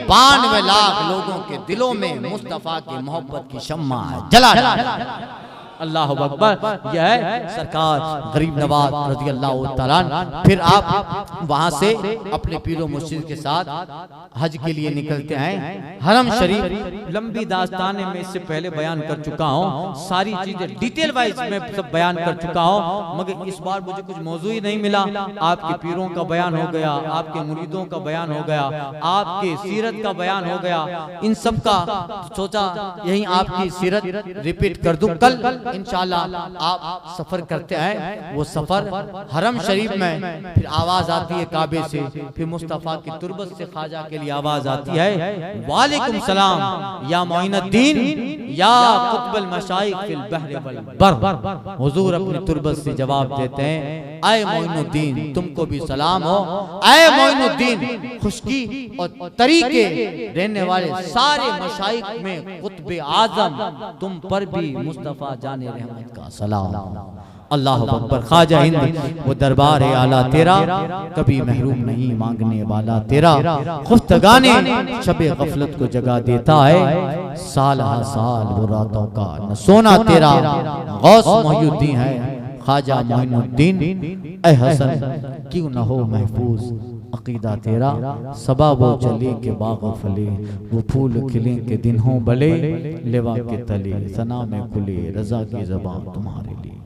92 लाख लोगों के दिलों में मुस्तफा की मोहब्बत की शम्मा जला जाएगी। अल्लाह अकबर। यह है सरकार गरीब नवाज रज़ी अल्लाह तआला अन्हु। फिर आप वहां से अपने पीरो मुर्शिद के साथ हज के लिए निकलते हैं। हरम शरीफ लंबी दास्तानें मैं इससे पहले बयान कर चुका हूँ, सारी चीजें डिटेल वाइज में सब बयान कर चुका हूँ, मगर इस बार मुझे कुछ मौजू ही नहीं मिला। आपके पीरों का बयान हो गया, आपके मुरीदों का बयान हो गया, आपके सीरत का बयान हो गया, इन सब का सोचा यही आपकी सीरत रिपीट कर दूं। कल इंशाल्लाह आप सफर करते हैं, वो सफर हरम शरीफ में, फिर आवाज आती है काबे से, फिर मुस्तफा की तुरबत से ख्वाजा के लिए आवाज आती है, वालेकुम सलाम या मोइनुद्दीन या कुतुबुल मशाइख फिल बहर वल बर। हुजूर अपनी तुरबत से जवाब देते हैं, ऐ मोइनुद्दीन तुमको भी सलाम हो, ऐ मोइनुद्दीन खुशकी और तरीके रहने वाले सारे मशाइख में कुतुब आजम तुम पर भी मुस्तफा जाने रहमत का सलाम। अल्लाह अकबर। ख्वाजा हिंद वो दरबार है आला तेरा, कभी महरूम नहीं मांगने वाला तेरा, खुफ्तगाने शबे गफलत को जगा देता है, साल हा साल वो रातों का न सोना तेरा, गौस मोहिउद्दीन है ख्वाजा मोइनुद्दीन, ऐ हसन क्यों न हो महफूज अकीदा तेरा, सबा वो चले के बाग फले, वो फूल खिले के दिन हो भले, लेवा के तले सना में खुले रजा की ज़बान तुम्हारे लिए।